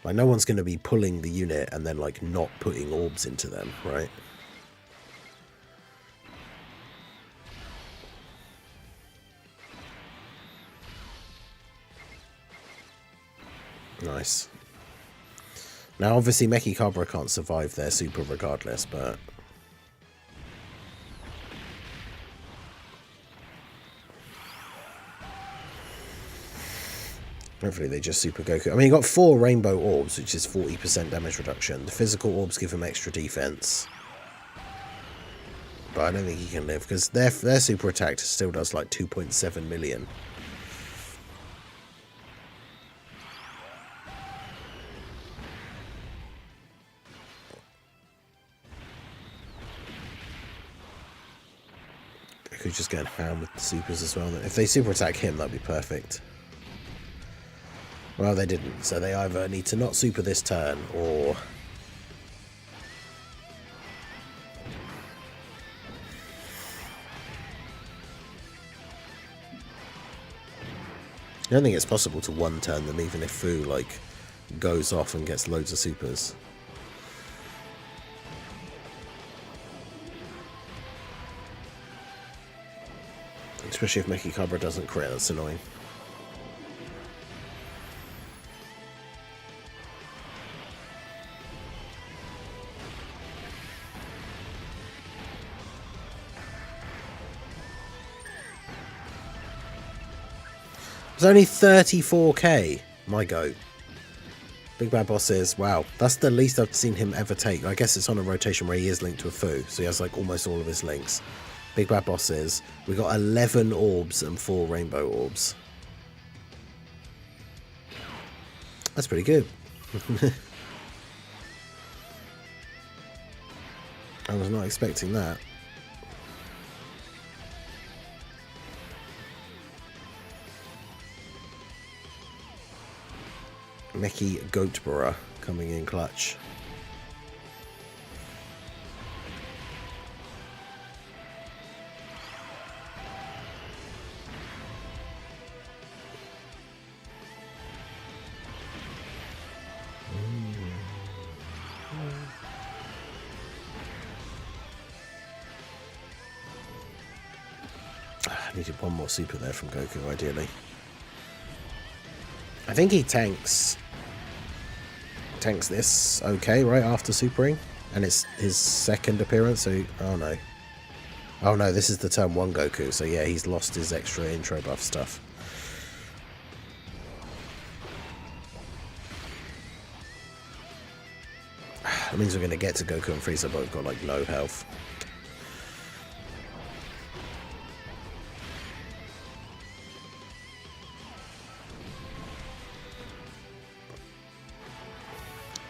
like, no one's going to be pulling the unit and then, like, not putting orbs into them, right? Nice. Now, obviously, Meki Cabra can't survive their super regardless, but... hopefully they just super Goku. I mean, he got 4 rainbow orbs, which is 40% damage reduction. The physical orbs give him extra defense. But I don't think he can live, because their super attack still does like 2.7 million. Goku's just getting hammed with the supers as well. If they super attack him, that'd be perfect. Well, they didn't, so they either need to not super this turn, or... I don't think it's possible to one-turn them, even if Fu, like, goes off and gets loads of supers. Especially if Meki Cabra doesn't crit, that's annoying. It's only 34k. My goat. Big Bad Boss is, wow, that's the least I've seen him ever take. I guess it's on a rotation where he is linked to a Fu, so he has like almost all of his links. Big Bad Boss is, we got 11 orbs and 4 rainbow orbs. That's pretty good. I was not expecting that. Meki Goatborough coming in clutch. I needed one more super there from Goku, ideally. I think he tanks this okay, right, after supering, and it's his second appearance, so oh no, this is the turn 1 Goku, so yeah, he's lost his extra intro buff stuff. That means we're going to get to Goku and Frieza, but we've got like no health.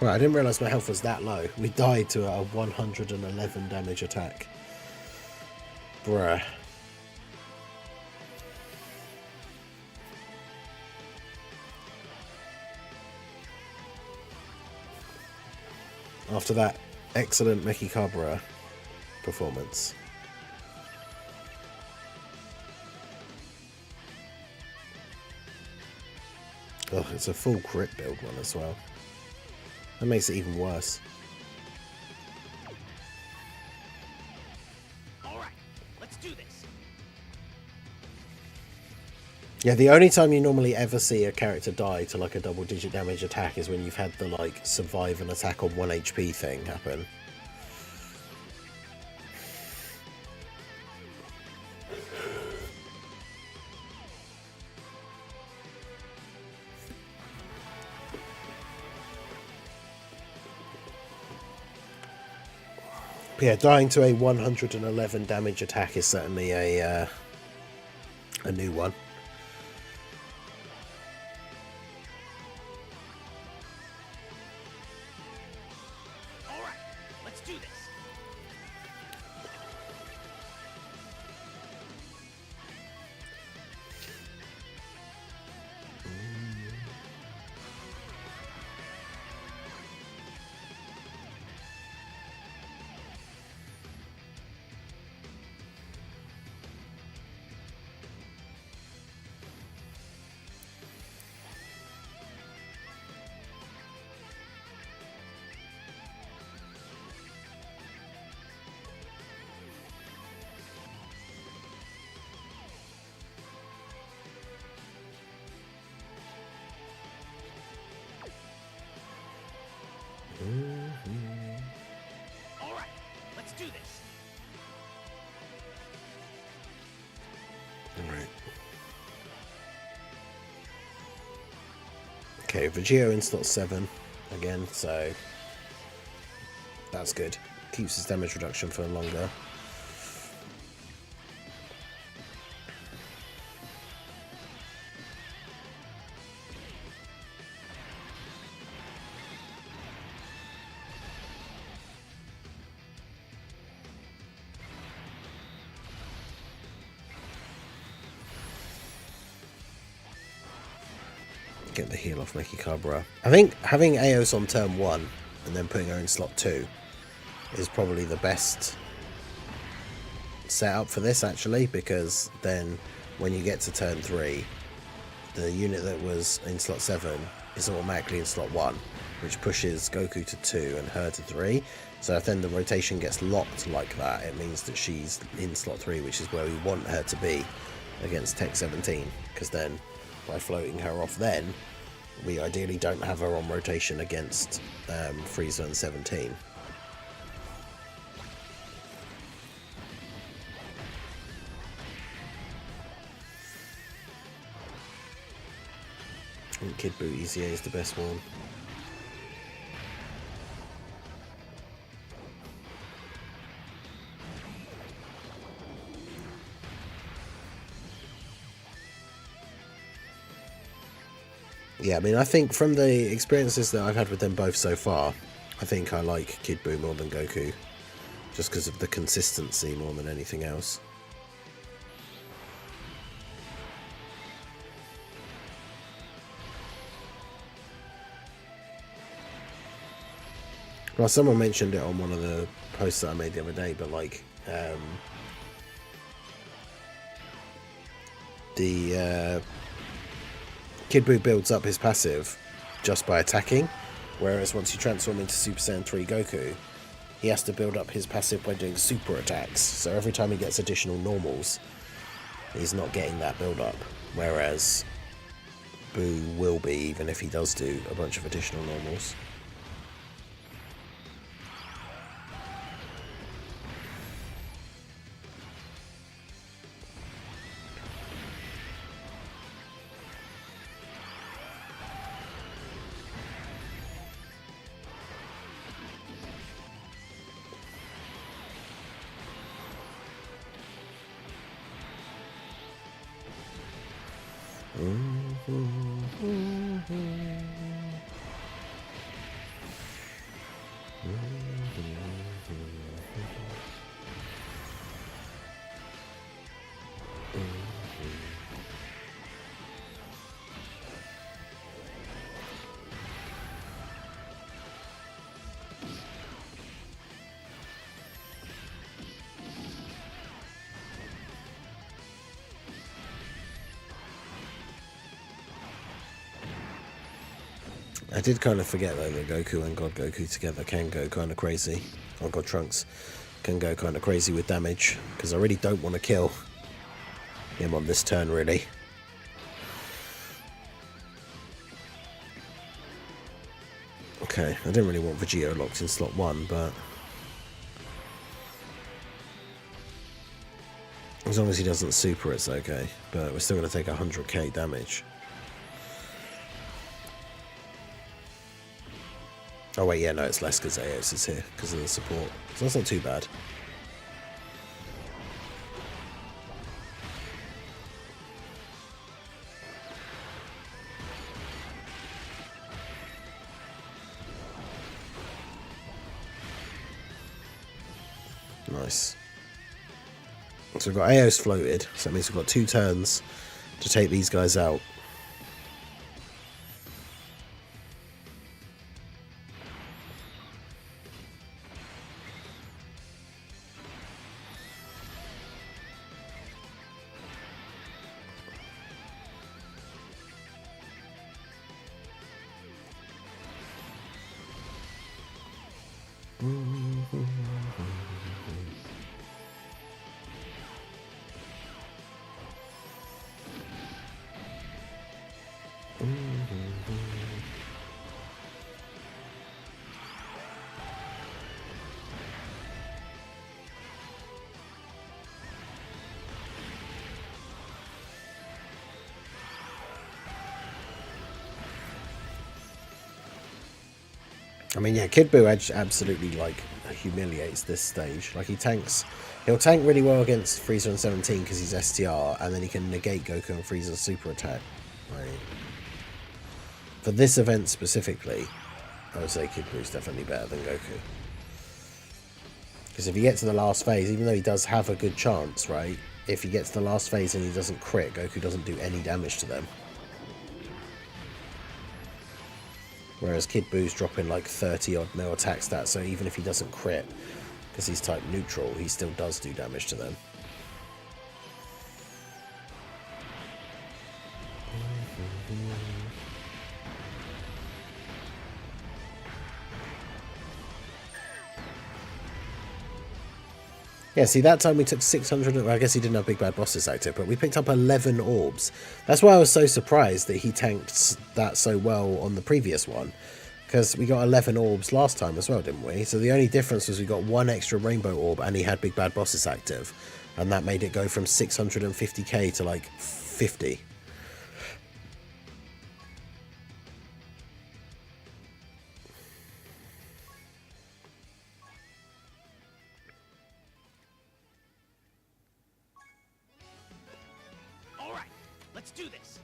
Right, I didn't realise my health was that low. We died to a 111 damage attack. Bruh. After that excellent Meki Cabra performance. Oh, it's a full crit build one as well. That makes it even worse. Alright, let's do this. Yeah, the only time you normally ever see a character die to like a double-digit damage attack is when you've had the like survive an attack on 1 HP thing happen. Yeah, dying to a 111 damage attack is certainly a new one. All right, let's do this. All right, let's do this. Alright. Okay, Vegito in slot 7 again, so that's good. Keeps his damage reduction for longer. Get the heal off Meki Cabra. I think having Eos on turn 1 and then putting her in slot 2 is probably the best setup for this, actually, because then when you get to turn 3, the unit that was in slot 7 is automatically in slot 1, which pushes Goku to 2 and her to 3. So if then the rotation gets locked like that, it means that she's in slot 3, which is where we want her to be against Tech 17, because then by floating her off then, we ideally don't have her on rotation against Frieza and 17. I think Kid Buu EZA is the best one. Yeah, I mean, I think from the experiences that I've had with them both so far, I think I like Kid Buu more than Goku, just because of the consistency more than anything else. Well, someone mentioned it on one of the posts that I made the other day, but like, Kid Buu builds up his passive just by attacking, whereas once you transform into Super Saiyan 3 Goku, he has to build up his passive by doing super attacks. So every time he gets additional normals, he's not getting that build up, whereas Buu will be, even if he does do a bunch of additional normals. I did kind of forget though that Goku and God Goku together can go kind of crazy, or God Trunks can go kind of crazy with damage, because I really don't want to kill him on this turn really. Okay, I didn't really want Vegito locked in slot 1, but as long as he doesn't super it's okay, but we're still going to take 100k damage. Oh wait, yeah, no, it's less because Aos is here, because of the support. So that's not too bad. Nice. So we've got Aos floated, so that means we've got 2 turns to take these guys out. I mean, yeah, Kid Buu absolutely like humiliates this stage. Like he'll tank really well against Frieza and 17 because he's STR, and then he can negate Goku and Frieza's super attack. Right. For this event specifically, I would say Kid Buu's definitely better than Goku. Because if you get to the last phase, even though he does have a good chance, right? If he gets to the last phase and he doesn't crit, Goku doesn't do any damage to them. Whereas Kid Buu's dropping like 30 odd mil attack stats, so even if he doesn't crit, because he's type neutral, he still does do damage to them. Yeah, see, that time we took 600... Well, I guess he didn't have Big Bad Bosses active, but we picked up 11 orbs. That's why I was so surprised that he tanked that so well on the previous one. Because we got 11 orbs last time as well, didn't we? So the only difference was we got one extra rainbow orb and he had Big Bad Bosses active. And that made it go from 650k to like 50. All right, let's do this.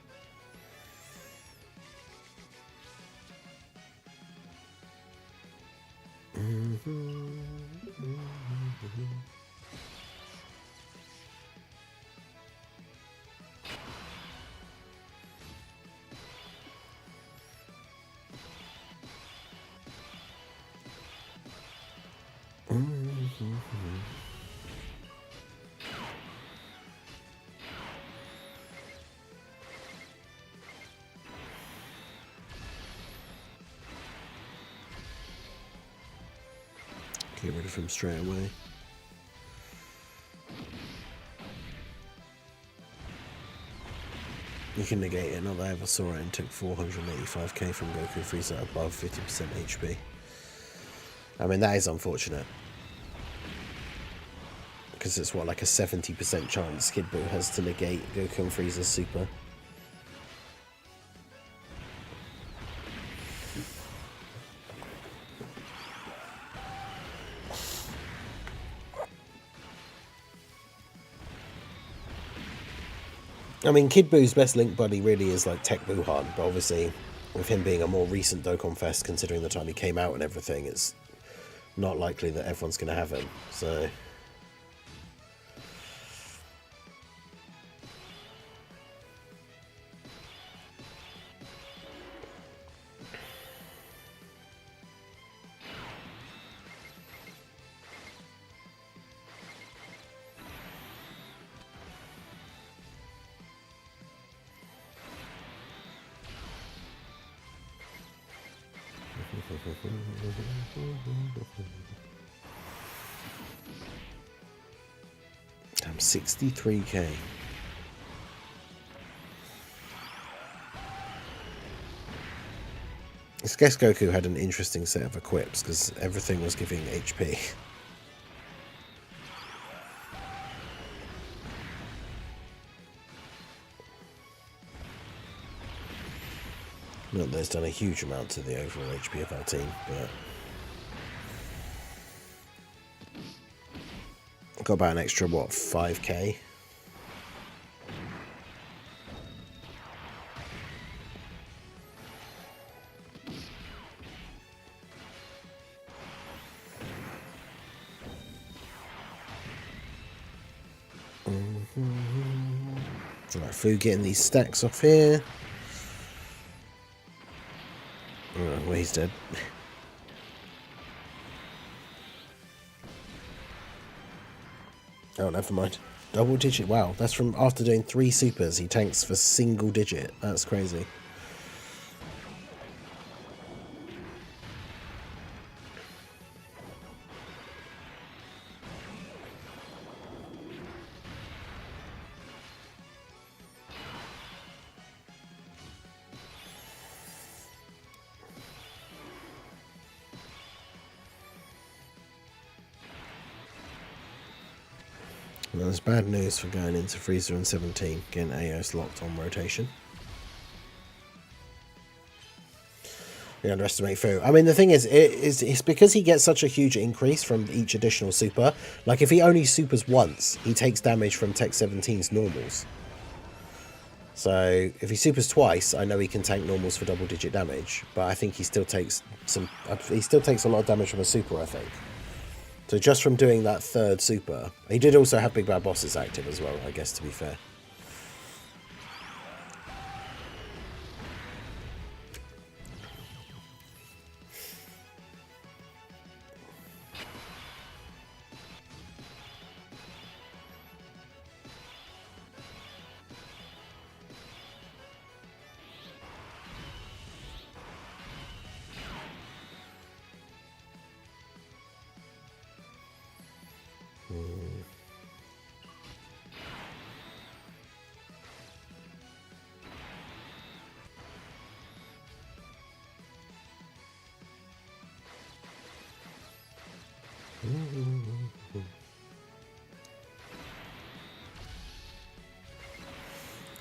Get rid of him straight away. You can negate it, not that I ever saw it, and took 485k from Goku Frieza above 50% HP. I mean, that is unfortunate. Because it's what, like a 70% chance Kid Buu has to negate Goku and Frieza's super. I mean, Kid Buu's best link buddy really is like Tech Buuhan, but obviously with him being a more recent Dokkan Fest, considering the time he came out and everything, it's not likely that everyone's going to have him, so... I'm 63k. I guess Goku had an interesting set of equips because everything was giving HP. Not that it's done a huge amount to the overall HP of our team, but... got about an extra, what, 5k? Alright, Fu getting these stacks off here. Oh, well, he's dead. Oh, never mind. Double digit. Wow, that's from after doing 3 supers. He tanks for single digit. That's crazy. Well, there's bad news for going into Freezer and 17, getting AOS locked on rotation. You underestimate Fu. I mean, the thing is, it's because he gets such a huge increase from each additional super. Like, if he only supers once, he takes damage from Tech 17's normals. So, if he supers twice, I know he can tank normals for double-digit damage. But I think he still takes a lot of damage from a super, I think. So just from doing that 3rd super, he did also have Big Bad Bosses active as well, I guess, to be fair.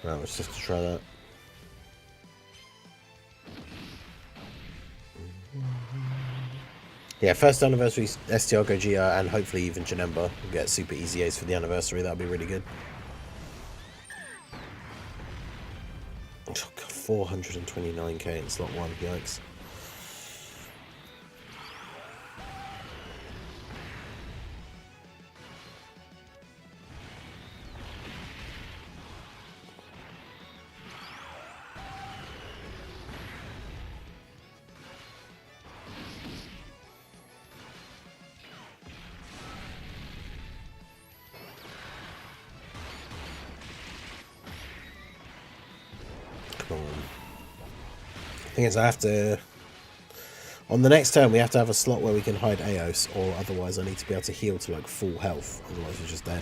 Right, let's just try that. Yeah, first anniversary STR Gogeta and hopefully even Janemba will get super easy A's for the anniversary. That'd be really good. Oh, God, 429k in slot 1, yikes. Come on. Thing is, I have to... On the next turn, we have to have a slot where we can hide Aos, or otherwise I need to be able to heal to like full health. Otherwise we're just dead.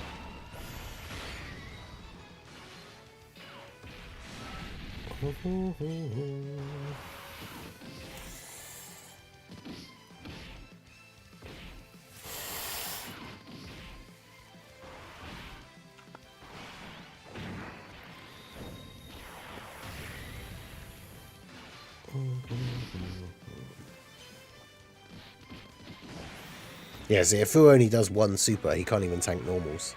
Yeah, see, if Fu only does one super, he can't even tank normals.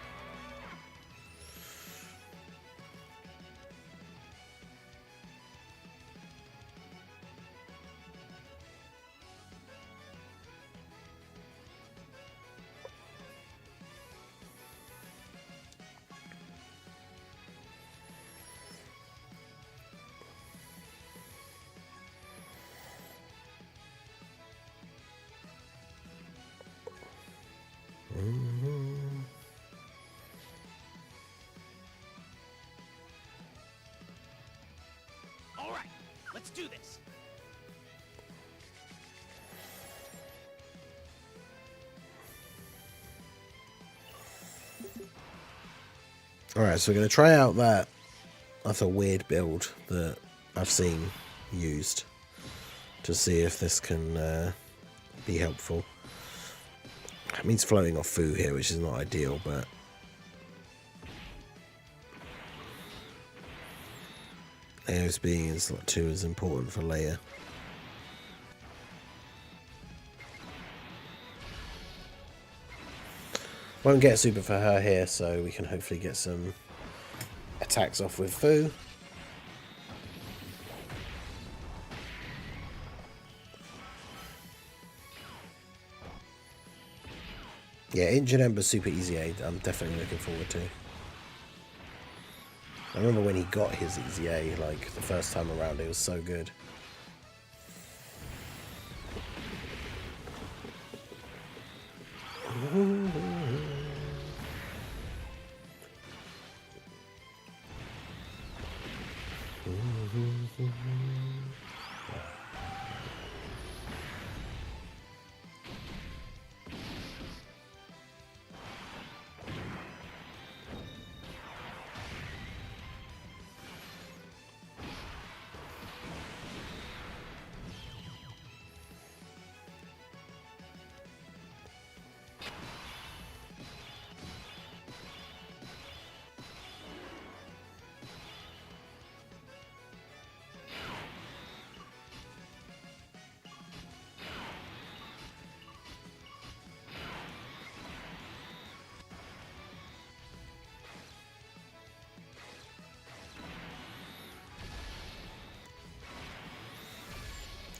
All right, let's do this. Alright, so we're going to try out that. That's a weird build that I've seen used to see if this can be helpful. It means floating off Fu here, which is not ideal, but... Aos being in slot 2 is important for Leia. Won't get a super for her here, so we can hopefully get some attacks off with Fu. Yeah, in Janemba's super easy aid, I'm definitely looking forward to. I remember when he got his easy A, like the first time around, it was so good.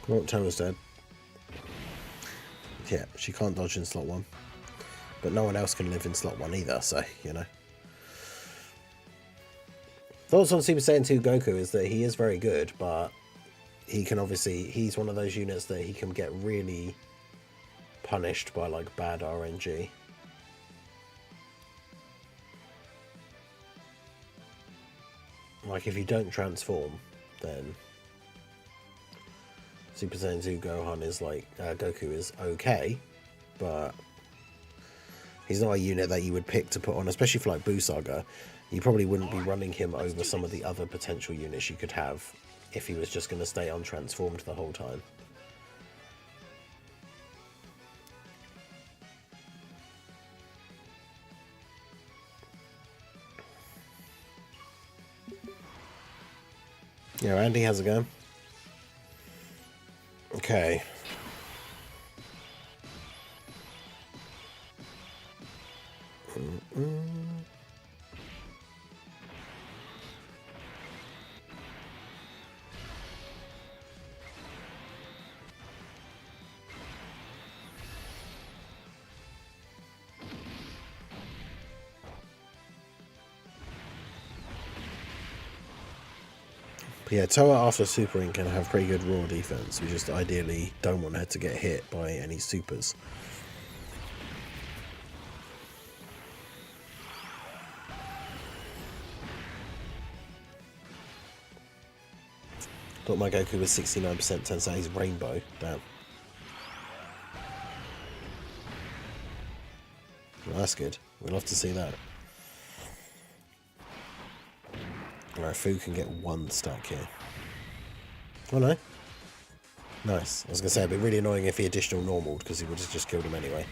Oh, Tana's dead. Yeah, she can't dodge in slot 1. But no one else can live in slot 1 either, so, you know. Thoughts on Super Saiyan 2 Goku is that he is very good, but he can obviously... He's one of those units that he can get really punished by, like, bad RNG. Like, if you don't transform, then... Super Saiyan 2 Gohan is like, Goku is okay, but he's not a unit that you would pick to put on, especially for like Buu Saga. You probably wouldn't be running him over some of the other potential units you could have if he was just going to stay untransformed the whole time. Yeah, Andy, how's it going? Okay. But yeah, Toa after supering can have pretty good raw defense. We just ideally don't want her to get hit by any supers. Thought my Goku was 69% Tensei's Rainbow. Damn. Well, that's good. We'd love to see that. Alright, Fu can get 1 stack here. Oh no. Nice. I was going to say, it'd be really annoying if he additional normaled, because he would have just killed him anyway.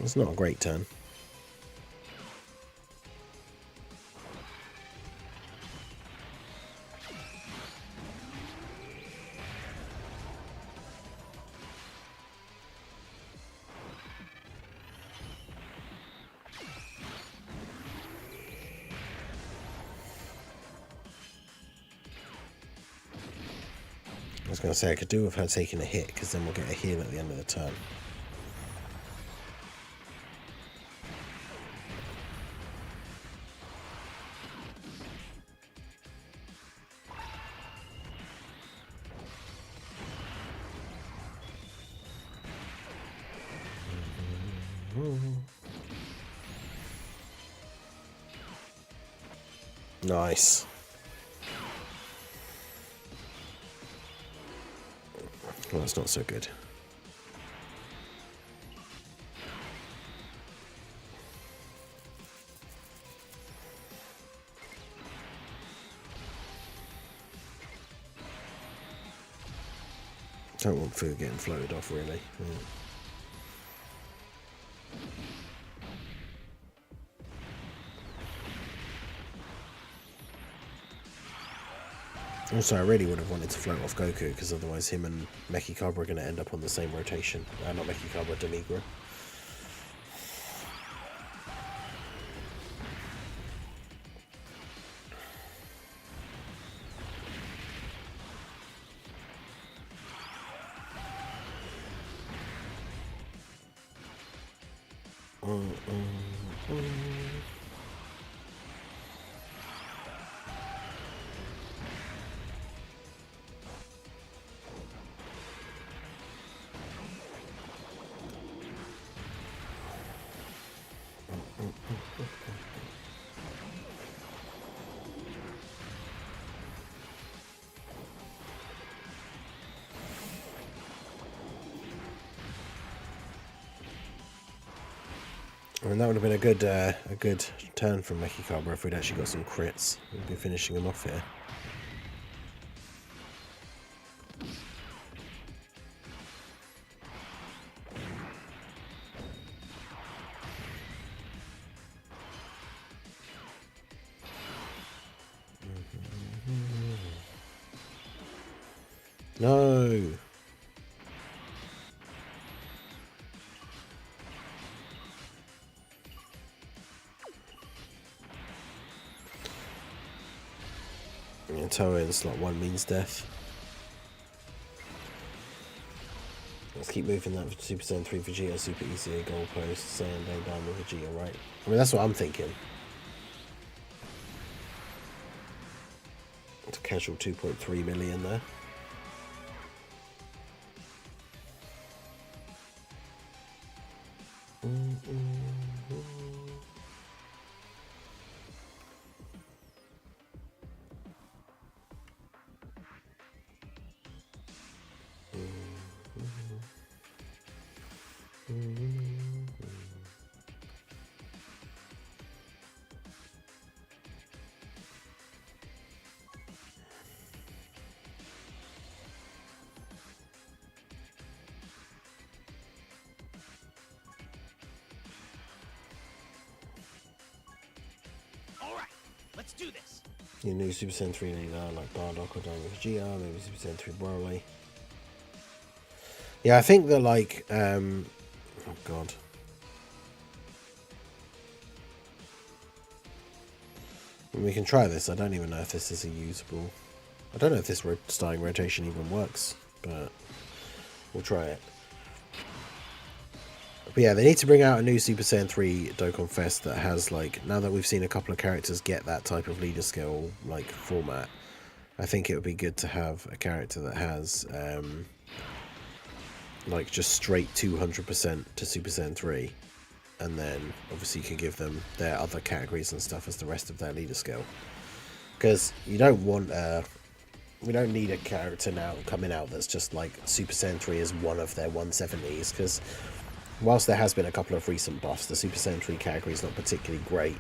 It's not a great turn. I was going to say I could do with her taking a hit, because then we'll get a heal at the end of the turn. Nice. Well, that's not so good. Don't want food getting floated off, really. Also, I really would have wanted to float off Goku, because otherwise him and Mechikabra are going to end up on the same rotation. Not Mechikabra, Demigra. And that would have been a good turn from Mechikabra if we'd actually got some crits. We'd be finishing him off here. No! Yeah, Toa in slot 1 means death. Let's keep moving that for Super Saiyan 3 Vegeta, Super ECA goalpost, Saiyan down with Vegeta, right? I mean, that's what I'm thinking. It's a casual 2.3 million there. let's do this. Your new Super Saiyan 3 leader, like Bardock or Dino Vegeta, maybe Super Saiyan 3 Broly. Yeah, I think that, like, oh god. We can try this. I don't even know if this is a usable... I don't know if this starting rotation even works, but we'll try it. But yeah, they need to bring out a new Super Saiyan 3 Dokkan Fest that has, like, now that we've seen a couple of characters get that type of leader skill, like, format, I think it would be good to have a character that has, like, just straight 200% to Super Saiyan 3. And then, obviously, you can give them their other categories and stuff as the rest of their leader skill. Because you don't want we don't need a character now coming out that's just like Super Saiyan 3 is one of their 170s, because whilst there has been a couple of recent buffs, the Super Saiyan 3 category is not particularly great.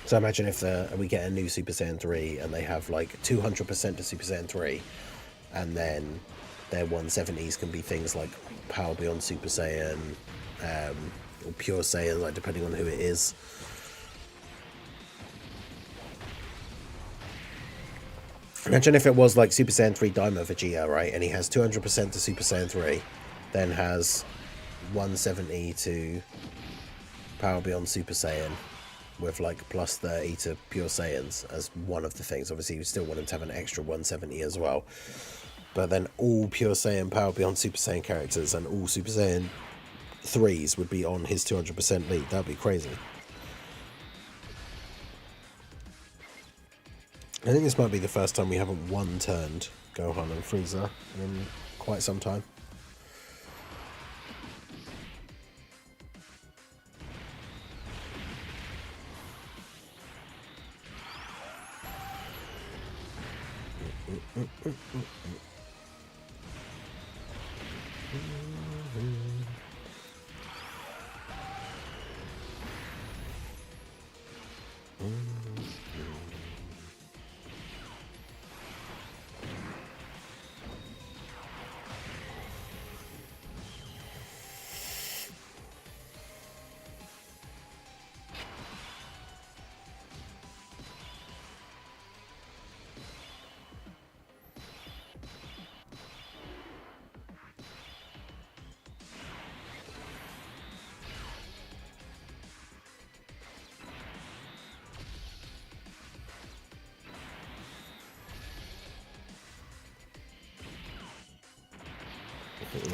So imagine if we get a new Super Saiyan 3 and they have like 200% to Super Saiyan 3, and then their 170s can be things like Power Beyond Super Saiyan, or Pure Saiyan, like depending on who it is. Imagine if it was like Super Saiyan 3 Daima Vegeta, right? And he has 200% to Super Saiyan 3, then has 170 to Power Beyond Super Saiyan, with like plus 30 to Pure Saiyans as one of the things. Obviously, you still want him to have an extra 170 as well. But then all Pure Saiyan, Power Beyond Super Saiyan characters and all Super Saiyan 3s would be on his 200% lead. That'd be crazy. I think this might be the first time we haven't one-turned Gohan and Frieza in quite some time.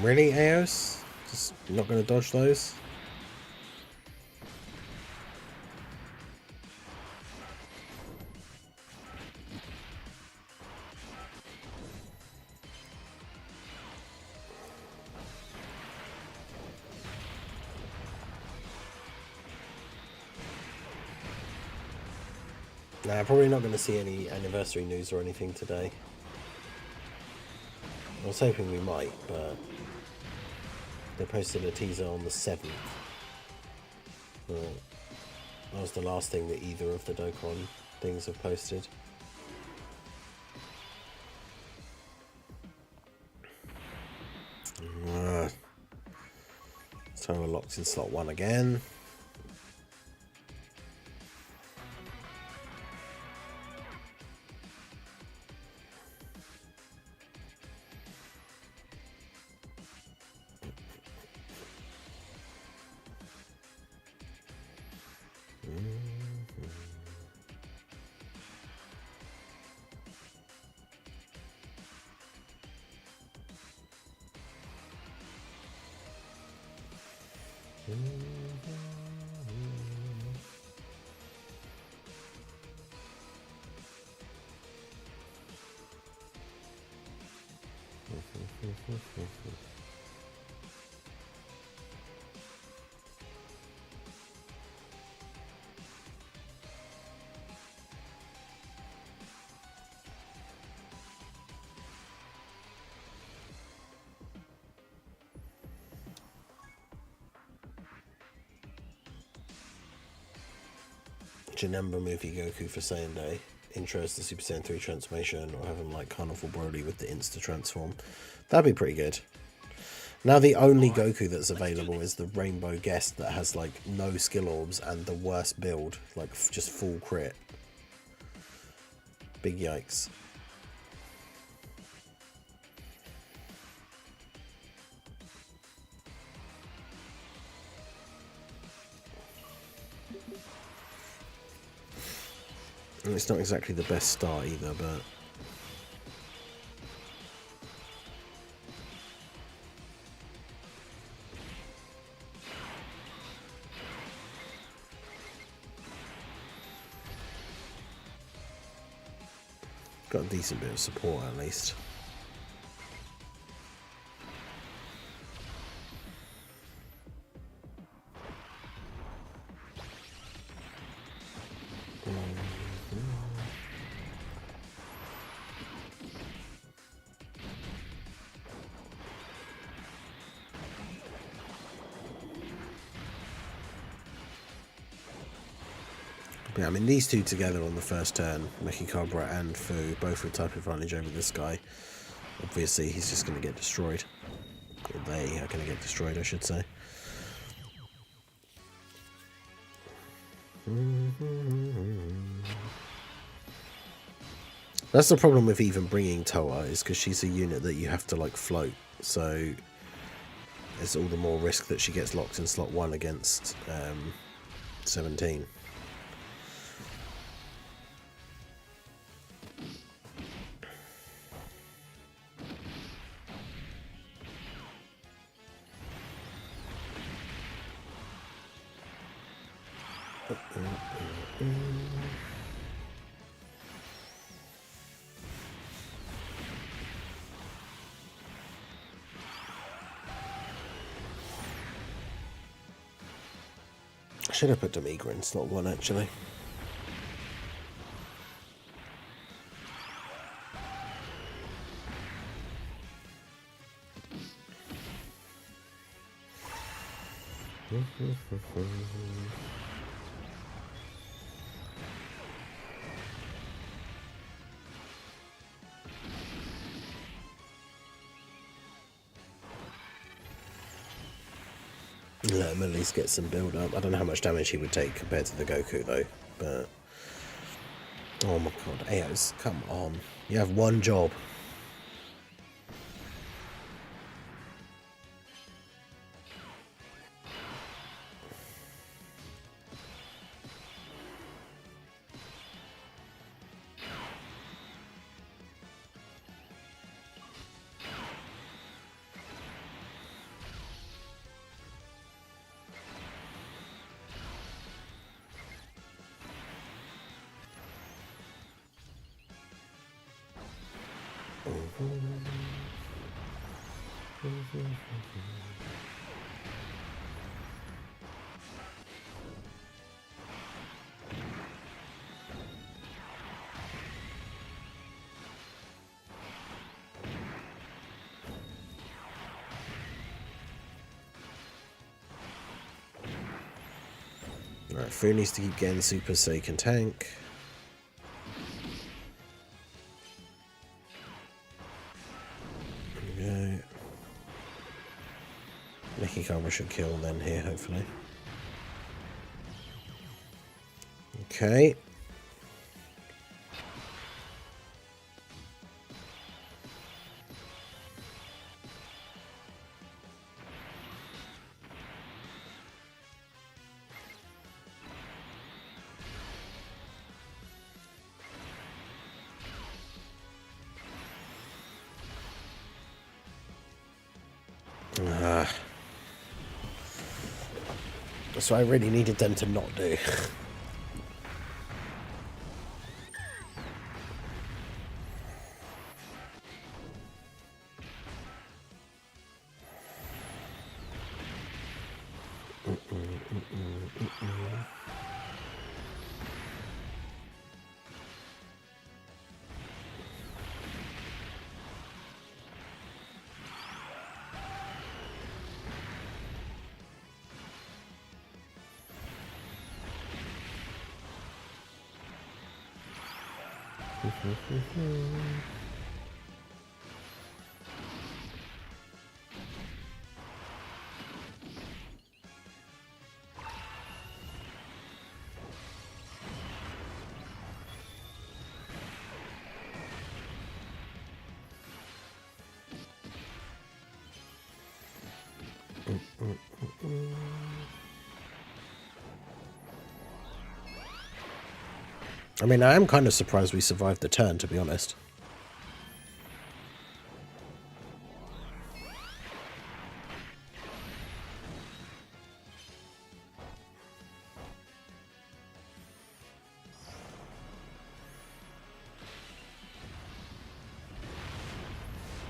Really, Aos? Just not going to dodge those? Nah, probably not going to see any anniversary news or anything today. I was hoping we might, but they posted a teaser on the 7th. That was the last thing that either of the Dokkan things have posted. So we're locked in slot 1 again. Janemba movie Goku for Saiyan Day. Intros to Super Saiyan 3 transformation, or have him like Carnival Broly with the Insta transform. That'd be pretty good. Now the only Goku that's available is the Rainbow Guest that has like no skill orbs and the worst build, like just full crit. Big yikes. And it's not exactly the best start either, but got a decent bit of support at least. Yeah, I mean, these two together on the first turn, Mechikabra and Fu, both with type advantage over this guy. Obviously, he's just going to get destroyed. Or they are going to get destroyed, I should say. That's the problem with even bringing Toa, is because she's a unit that you have to, like, float. So, there's all the more risk that she gets locked in slot 1 against 17. I should have put Demigra in slot 1 actually. Let him at least get some build up. I don't know how much damage he would take compared to the Goku though, but oh my god, Eos, come on. You have one job. Alright, Fu needs to keep getting Super so he can tank. There we go. Mechikabra should kill then here, hopefully. Okay. That's what I really needed them to not do. I mean, I am kind of surprised we survived the turn, to be honest.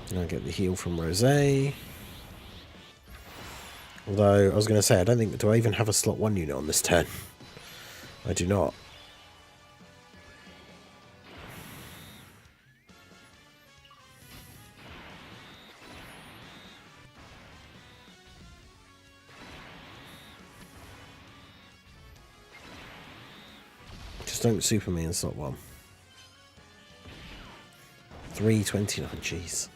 And I get the heal from Rosé. Although, I was going to say, I don't think... Do I even have a slot 1 unit on this turn? I do not. Just don't super me in slot 1. 329, jeez.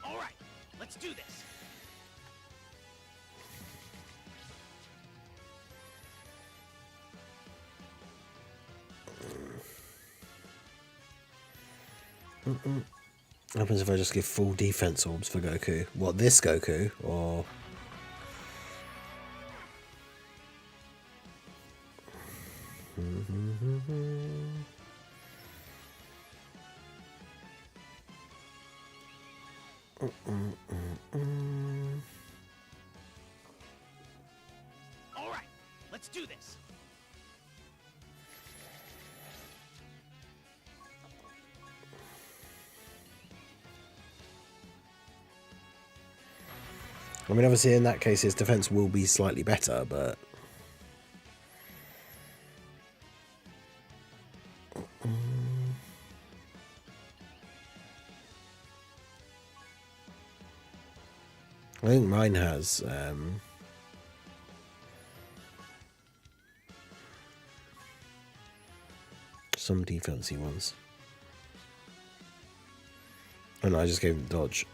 All right, let's do this. What happens if I just give full defense orbs for Goku? What, this Goku? Or... All right, let's do this. I mean, obviously, in that case, his defense will be slightly better, but... I think mine has... some defensey ones. Oh no, I just gave him dodge.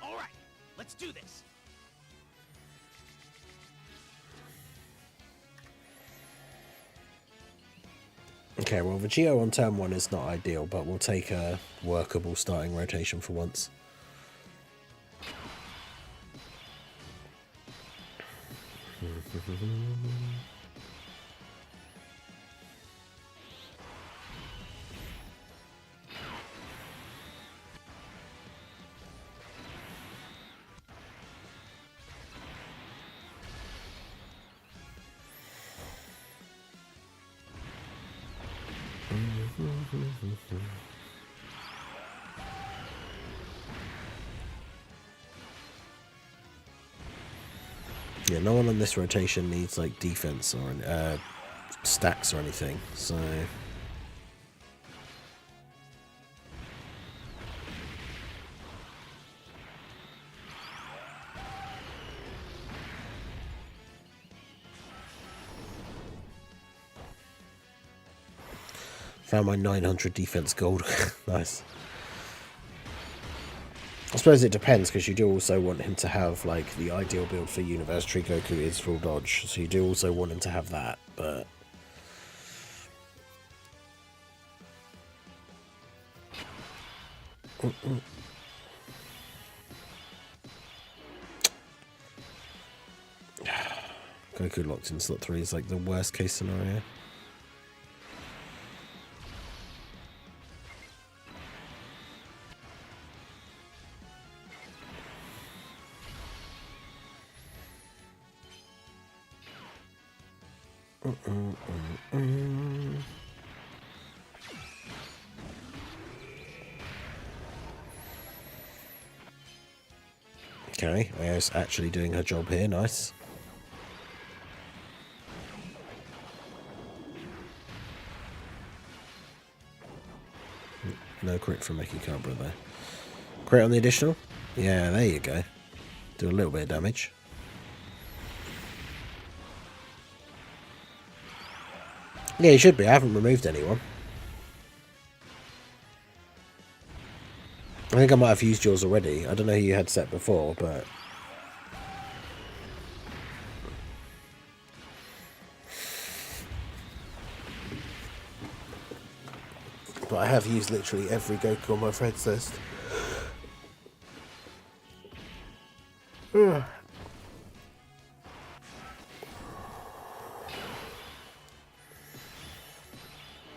All right, let's do this. Okay, well, Vegito on turn 1 is not ideal, but we'll take a workable starting rotation for once. Yeah, no one on this rotation needs like defense or stacks or anything, so... Found my 900 defense gold. Nice. I suppose it depends, because you do also want him to have, like, the ideal build for University Goku is full dodge, so you do also want him to have that, but... Goku locked in slot 3 is like the worst case scenario. Okay, Ao's actually doing her job here. Nice. No crit from Meki Cabra there. Crit on the additional? Yeah, there you go. Do a little bit of damage. Yeah, you should be. I haven't removed anyone. I think I might have used yours already. I don't know who you had set before, but... But I have used literally every Goku on my friends list.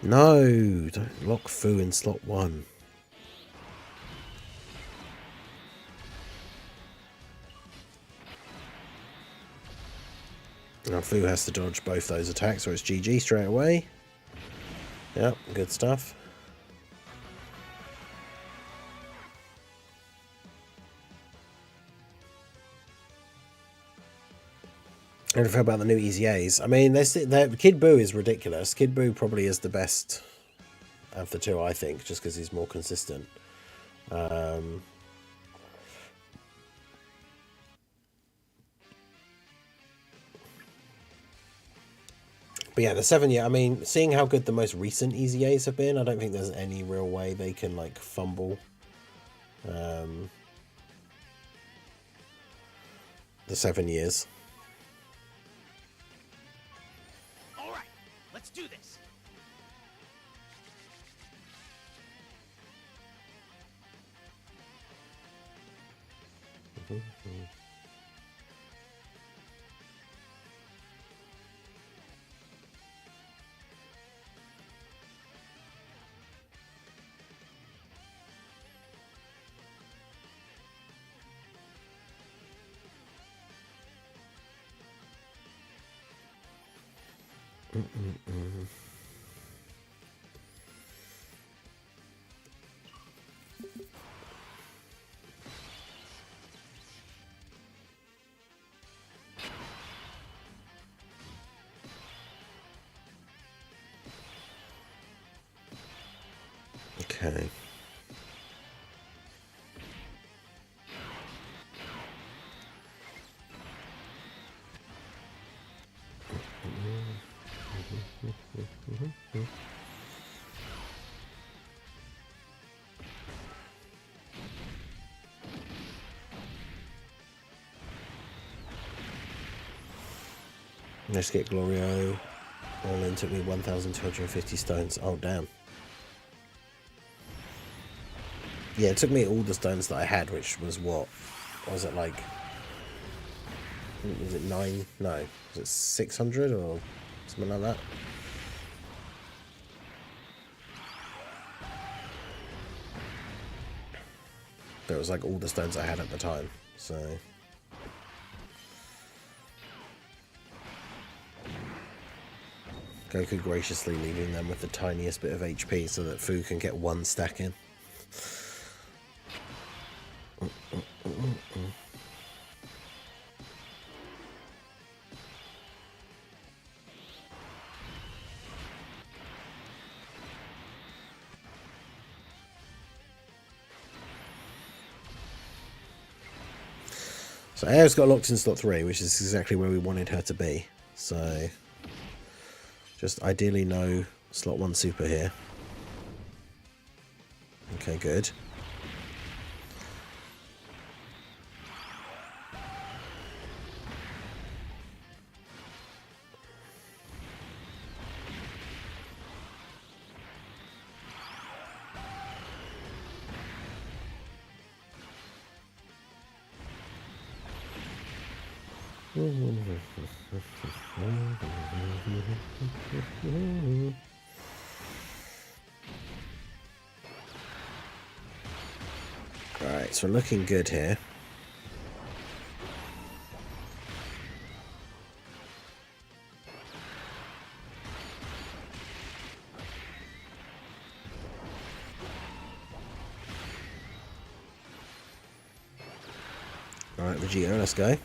No! Don't lock Fu in slot 1. Now Fu has to dodge both those attacks, or it's GG straight away. Yep, good stuff. How do you feel about the new Easy A's? I mean, Kid Buu is ridiculous. Kid Buu probably is the best of the two, I think, just because he's more consistent. But yeah, the 7-year, I mean, seeing how good the most recent Easy A's have been, I don't think there's any real way they can, like, fumble the 7 years. All right, let's do this. Okay. Let's get Glorio. All in took me 1,250 stones. Oh, damn. Yeah, it took me all the stones that I had, which was what? Was it like... Was it 9? No. Was it 600 or something like that? That was like all the stones I had at the time, so... Goku graciously leaving them with the tiniest bit of HP so that Fu can get one stack in. So Ao's got locked in slot 3, which is exactly where we wanted her to be. So just ideally no slot 1 super here. Okay, good. Alright, so we're looking good here. Alright, Vegeta, let's go.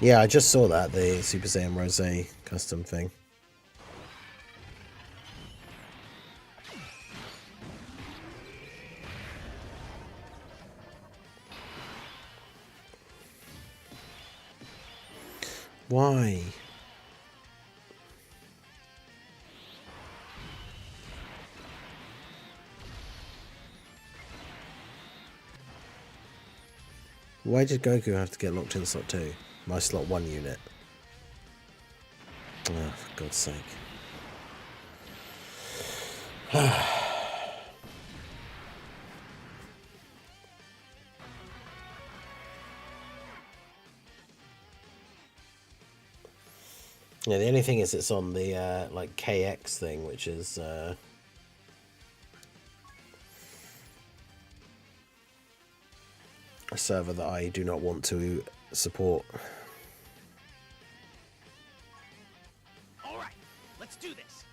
Yeah, I just saw that, the Super Saiyan Rose custom thing. Why? Why did Goku have to get locked in slot 2? My slot 1 unit. Oh, for God's sake. Yeah, the only thing is it's on the like KX thing, which is a server that I do not want to support. All right, let's do this.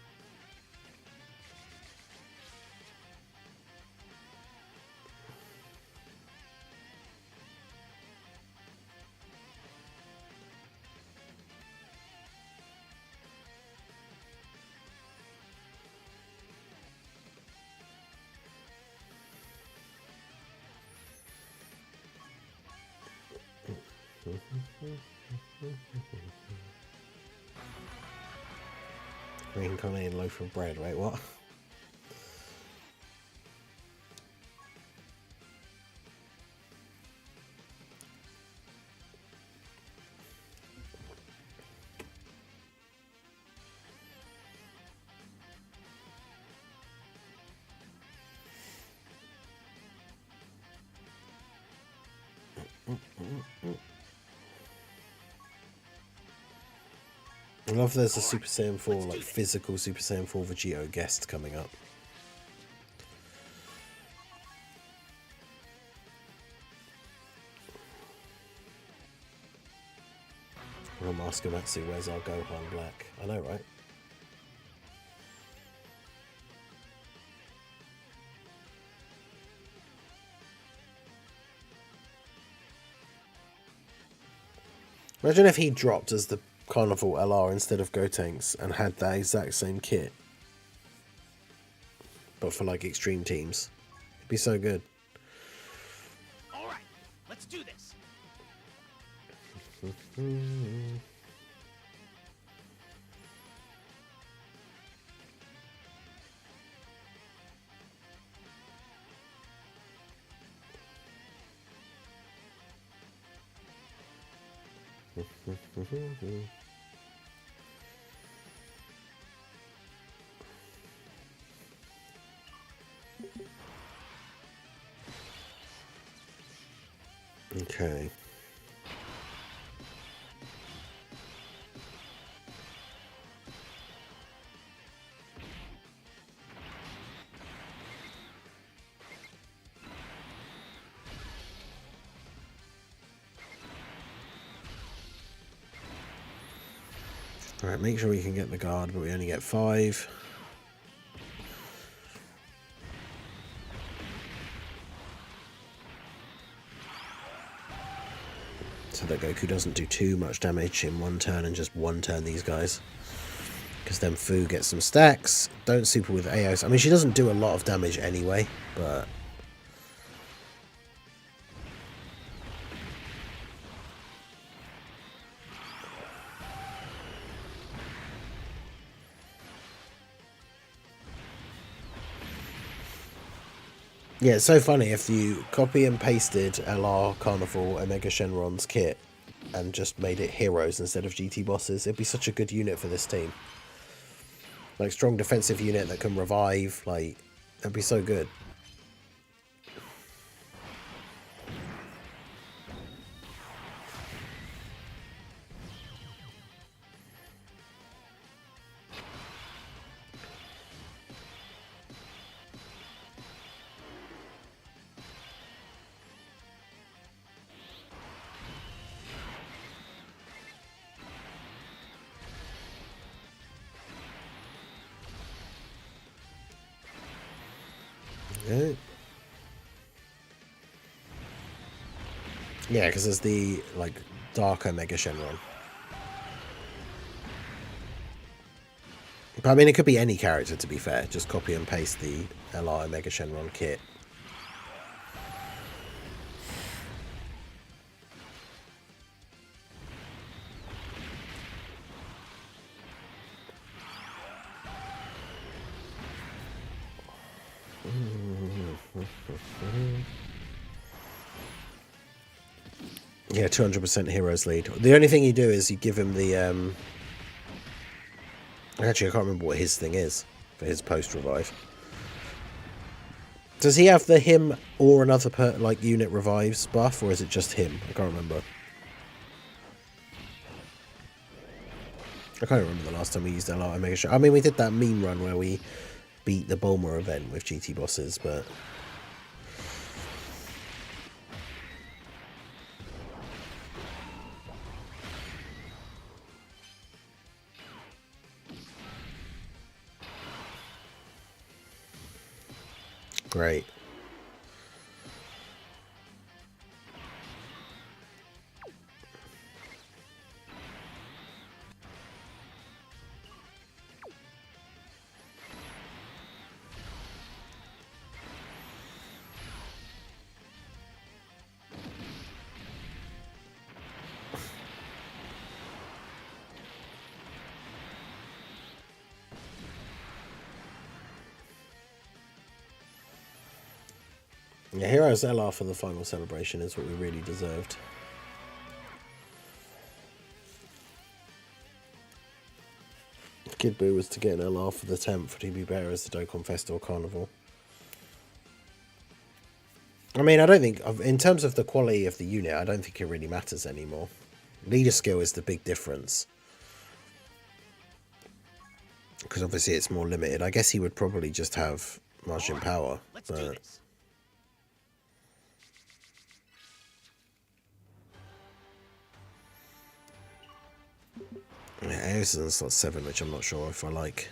Reincarnated loaf of bread, wait, what? I love there's a Super Saiyan 4, like physical Super Saiyan 4 Vegito guest coming up. Well, Maskamatsu, where's our Gohan Black? I know, right? Imagine if he dropped as the Carnival LR instead of Gotenks and had that exact same kit. But for like extreme teams. It'd be so good. All right, let's do this. Okay. Alright, make sure we can get the guard, but we only get 5. So that Goku doesn't do too much damage in one turn and just one turn these guys. Because then Fu gets some stacks. Don't super with Aos. I mean, she doesn't do a lot of damage anyway, but... yeah, it's so funny if you copy and pasted LR Carnival Omega Shenron's kit and just made it heroes instead of GT bosses. It'd be such a good unit for this team. Like, strong defensive unit that can revive, like, that'd be so good. Yeah. Yeah, because there's the, like, darker Mega Shenron. But I mean, it could be any character, to be fair. Just copy and paste the LR Mega Shenron kit. Yeah, 200% heroes lead. The only thing you do is you give him the... Actually, I can't remember what his thing is for his post-revive. Does he have the him or another like unit revives buff, or is it just him? I can't remember. I can't remember the last time we used LR Mega Shenron. I mean, we did that meme run where we beat the Bulma event with GT bosses, but... Great. Yeah, Heroes LR for the final celebration is what we really deserved. Kid Buu was to get an LR for the 10th, would he be better as the Dokkan Festival Carnival? I mean, I don't think, in terms of the quality of the unit, I don't think it really matters anymore. Leader skill is the big difference. Because obviously it's more limited. I guess he would probably just have Margin Power. Let's do this. Yeah, Aeris is in slot 7, which I'm not sure if I like.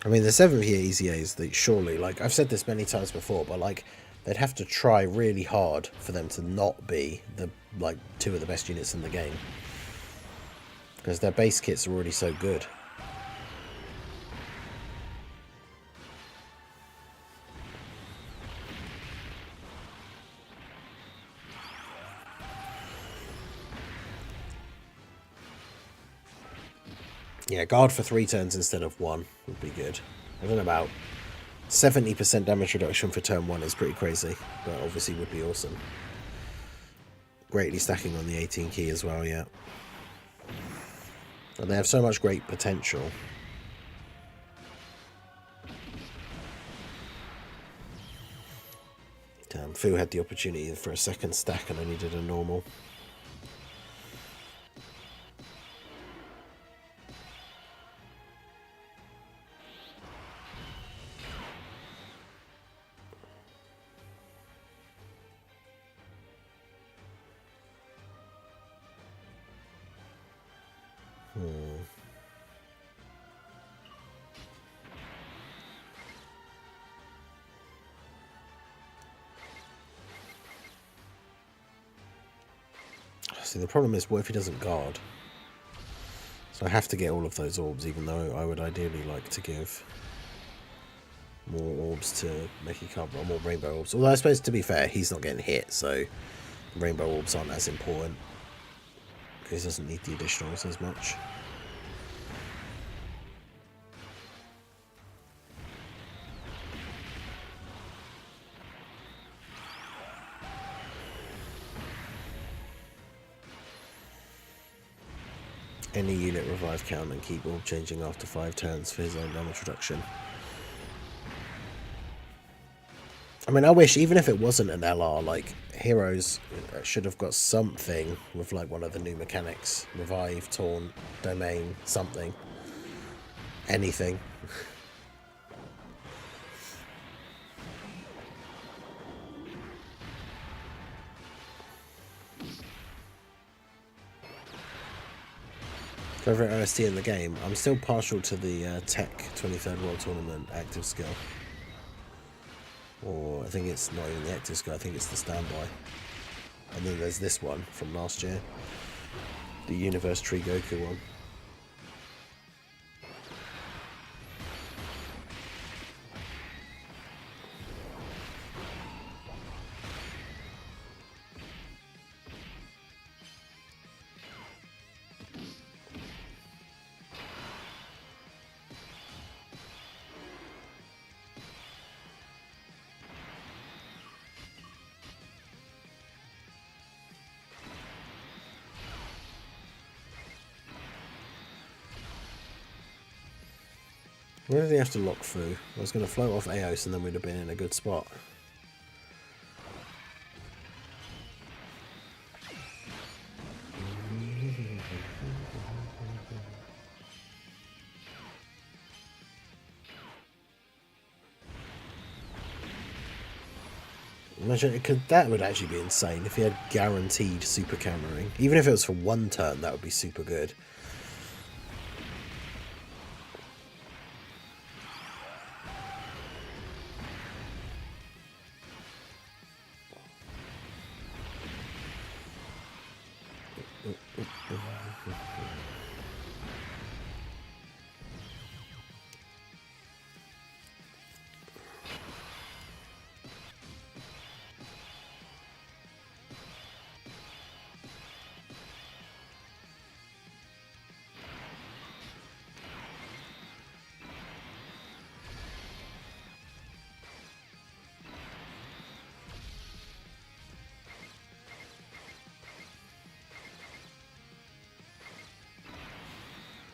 I mean, the 7th year EZAs, that surely, like, I've said this many times before, but, like, they'd have to try really hard for them to not be the, like, 2 of the best units in the game. Because their base kits are already so good. Yeah, guard for 3 turns instead of 1 would be good. I don't know, about 70% damage reduction for turn 1 is pretty crazy, but obviously would be awesome. Greatly stacking on the 18 key as well, yeah. And they have so much great potential. Damn, Fu had the opportunity for a second stack and only did a normal. See, the problem is, what if he doesn't guard? So I have to get all of those orbs, even though I would ideally like to give more orbs to make it cover, or more rainbow orbs. Although I suppose, to be fair, he's not getting hit, so rainbow orbs aren't as important. Because he doesn't need the additionals as much. Any unit revive count and keep orb changing after 5 turns for his own damage reduction. I mean, I wish, even if it wasn't an LR, like, Heroes should have got something with, like, one of the new mechanics. Revive, Taunt, Domain, something. Anything. Favorite OST in the game? I'm still partial to the Tech 23rd World Tournament active skill. Or I think it's not even the active skill, I think it's the standby. And then there's this one from last year. The Universe Tree Goku one. Where did he have to lock through? I was going to float off Eos and then we'd have been in a good spot. Imagine, that would actually be insane if he had guaranteed super countering. Even if it was for one turn, that would be super good.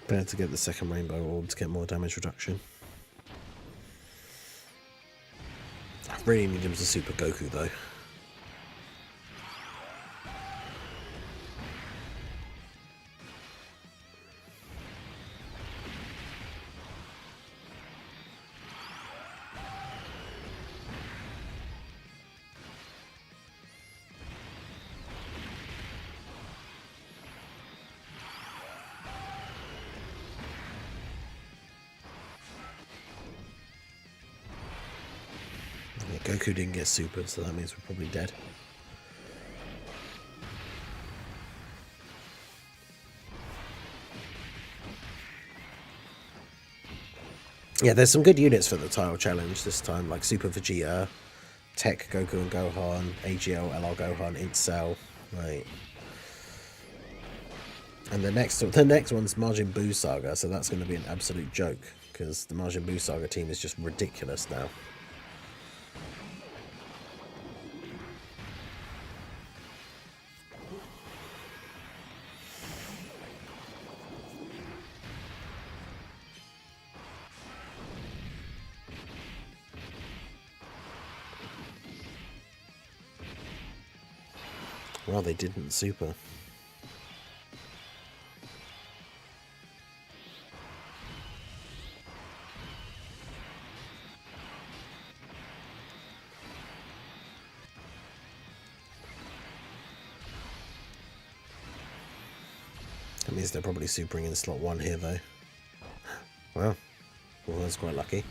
Better to get the second rainbow orb to get more damage reduction. I really need him to super Goku though. Goku didn't get super, so that means we're probably dead. Yeah, there's some good units for the title challenge this time, like Super Vegeta, Tech Goku and Gohan, AGL, LR Gohan, Incel, right. And the next one's Majin Buu Saga, so that's going to be an absolute joke, because the Majin Buu Saga team is just ridiculous now. Well, they didn't super. That means they're probably supering in slot 1 here, though. Well, that's quite lucky.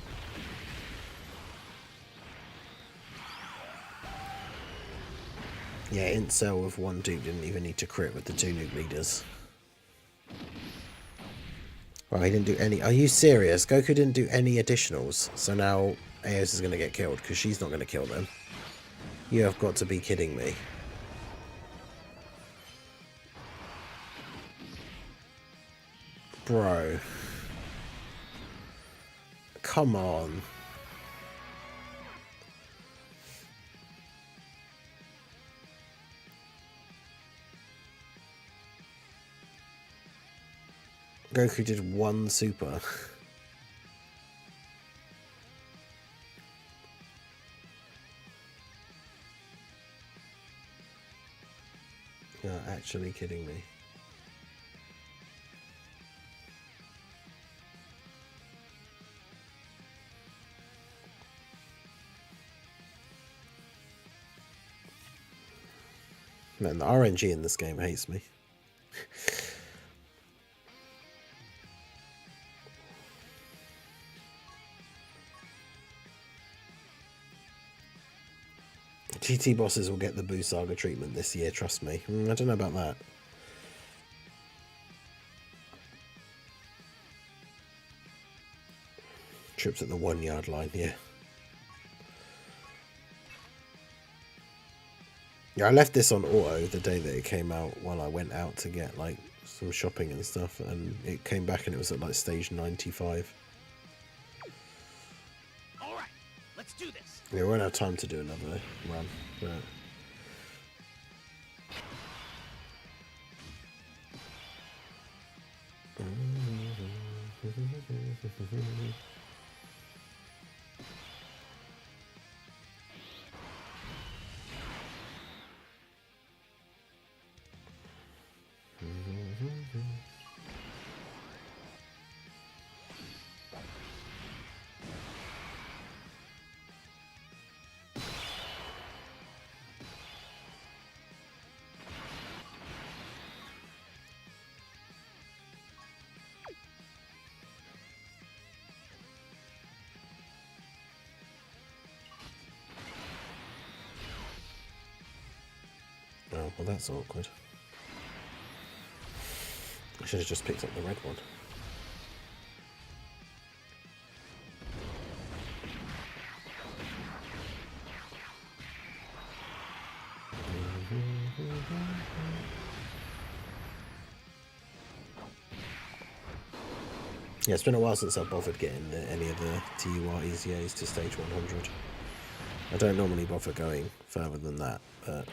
Yeah, Incel with 1 dupe didn't even need to crit with the 2 nuke leaders. Well, he didn't do any... Are you serious? Goku didn't do any additionals, so now Eos is going to get killed, because she's not going to kill them. You have got to be kidding me. Bro. Come on. Goku did 1 super. You're actually kidding me. Man, the RNG in this game hates me. GT bosses will get the Boo Saga treatment this year, trust me. I don't know about that. Trips at the 1 yard line, yeah. Yeah, I left this on auto the day that it came out while I went out to get like some shopping and stuff, and it came back and it was at like stage 95. All right, let's do this. Yeah, we won't have time to do another run, but... Oh, well that's awkward. I should have just picked up the red one. Yeah, it's been a while since I've bothered getting any of the TUR EZAs to stage 100. I don't normally bother going further than that, but...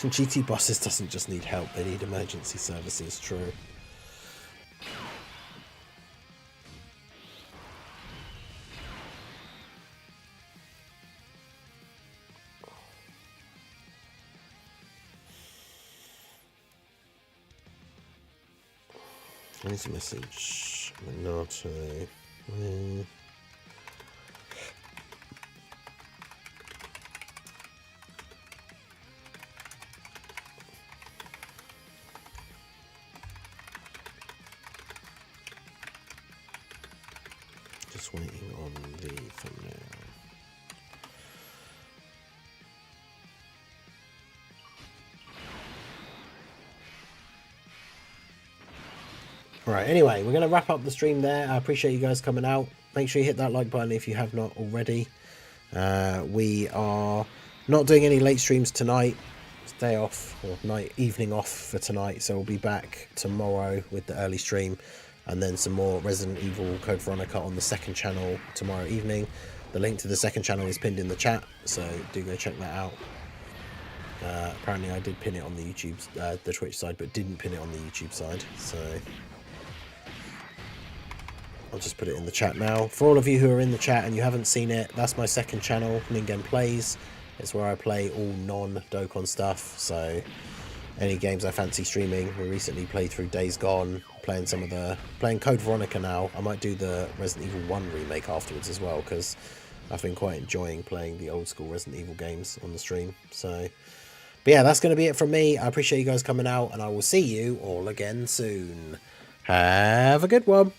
GT bosses doesn't just need help, they need emergency services, true. I need a message. Minato. Just waiting on the thumbnail. Right, anyway, we're going to wrap up the stream there. I appreciate you guys coming out. Make sure you hit that like button if you have not already. We are not doing any late streams tonight. It's day off, or evening off for tonight. So we'll be back tomorrow with the early stream. And then some more Resident Evil Code Veronica on the second channel tomorrow evening. The link to the second channel is pinned in the chat, so do go check that out. Apparently I did pin it on the YouTube, the Twitch side, but didn't pin it on the YouTube side. So... I'll just put it in the chat now. For all of you who are in the chat and you haven't seen it, that's my second channel, Ningen Plays. It's where I play all non-Dokkan stuff, so any games I fancy streaming. We recently played through Days Gone, playing Code Veronica now. I might do the Resident Evil 1 remake afterwards as well, because I've been quite enjoying playing the old school Resident Evil games on the stream. So, but yeah, that's going to be it from me. I appreciate you guys coming out, and I will see you all again soon. Have a good one.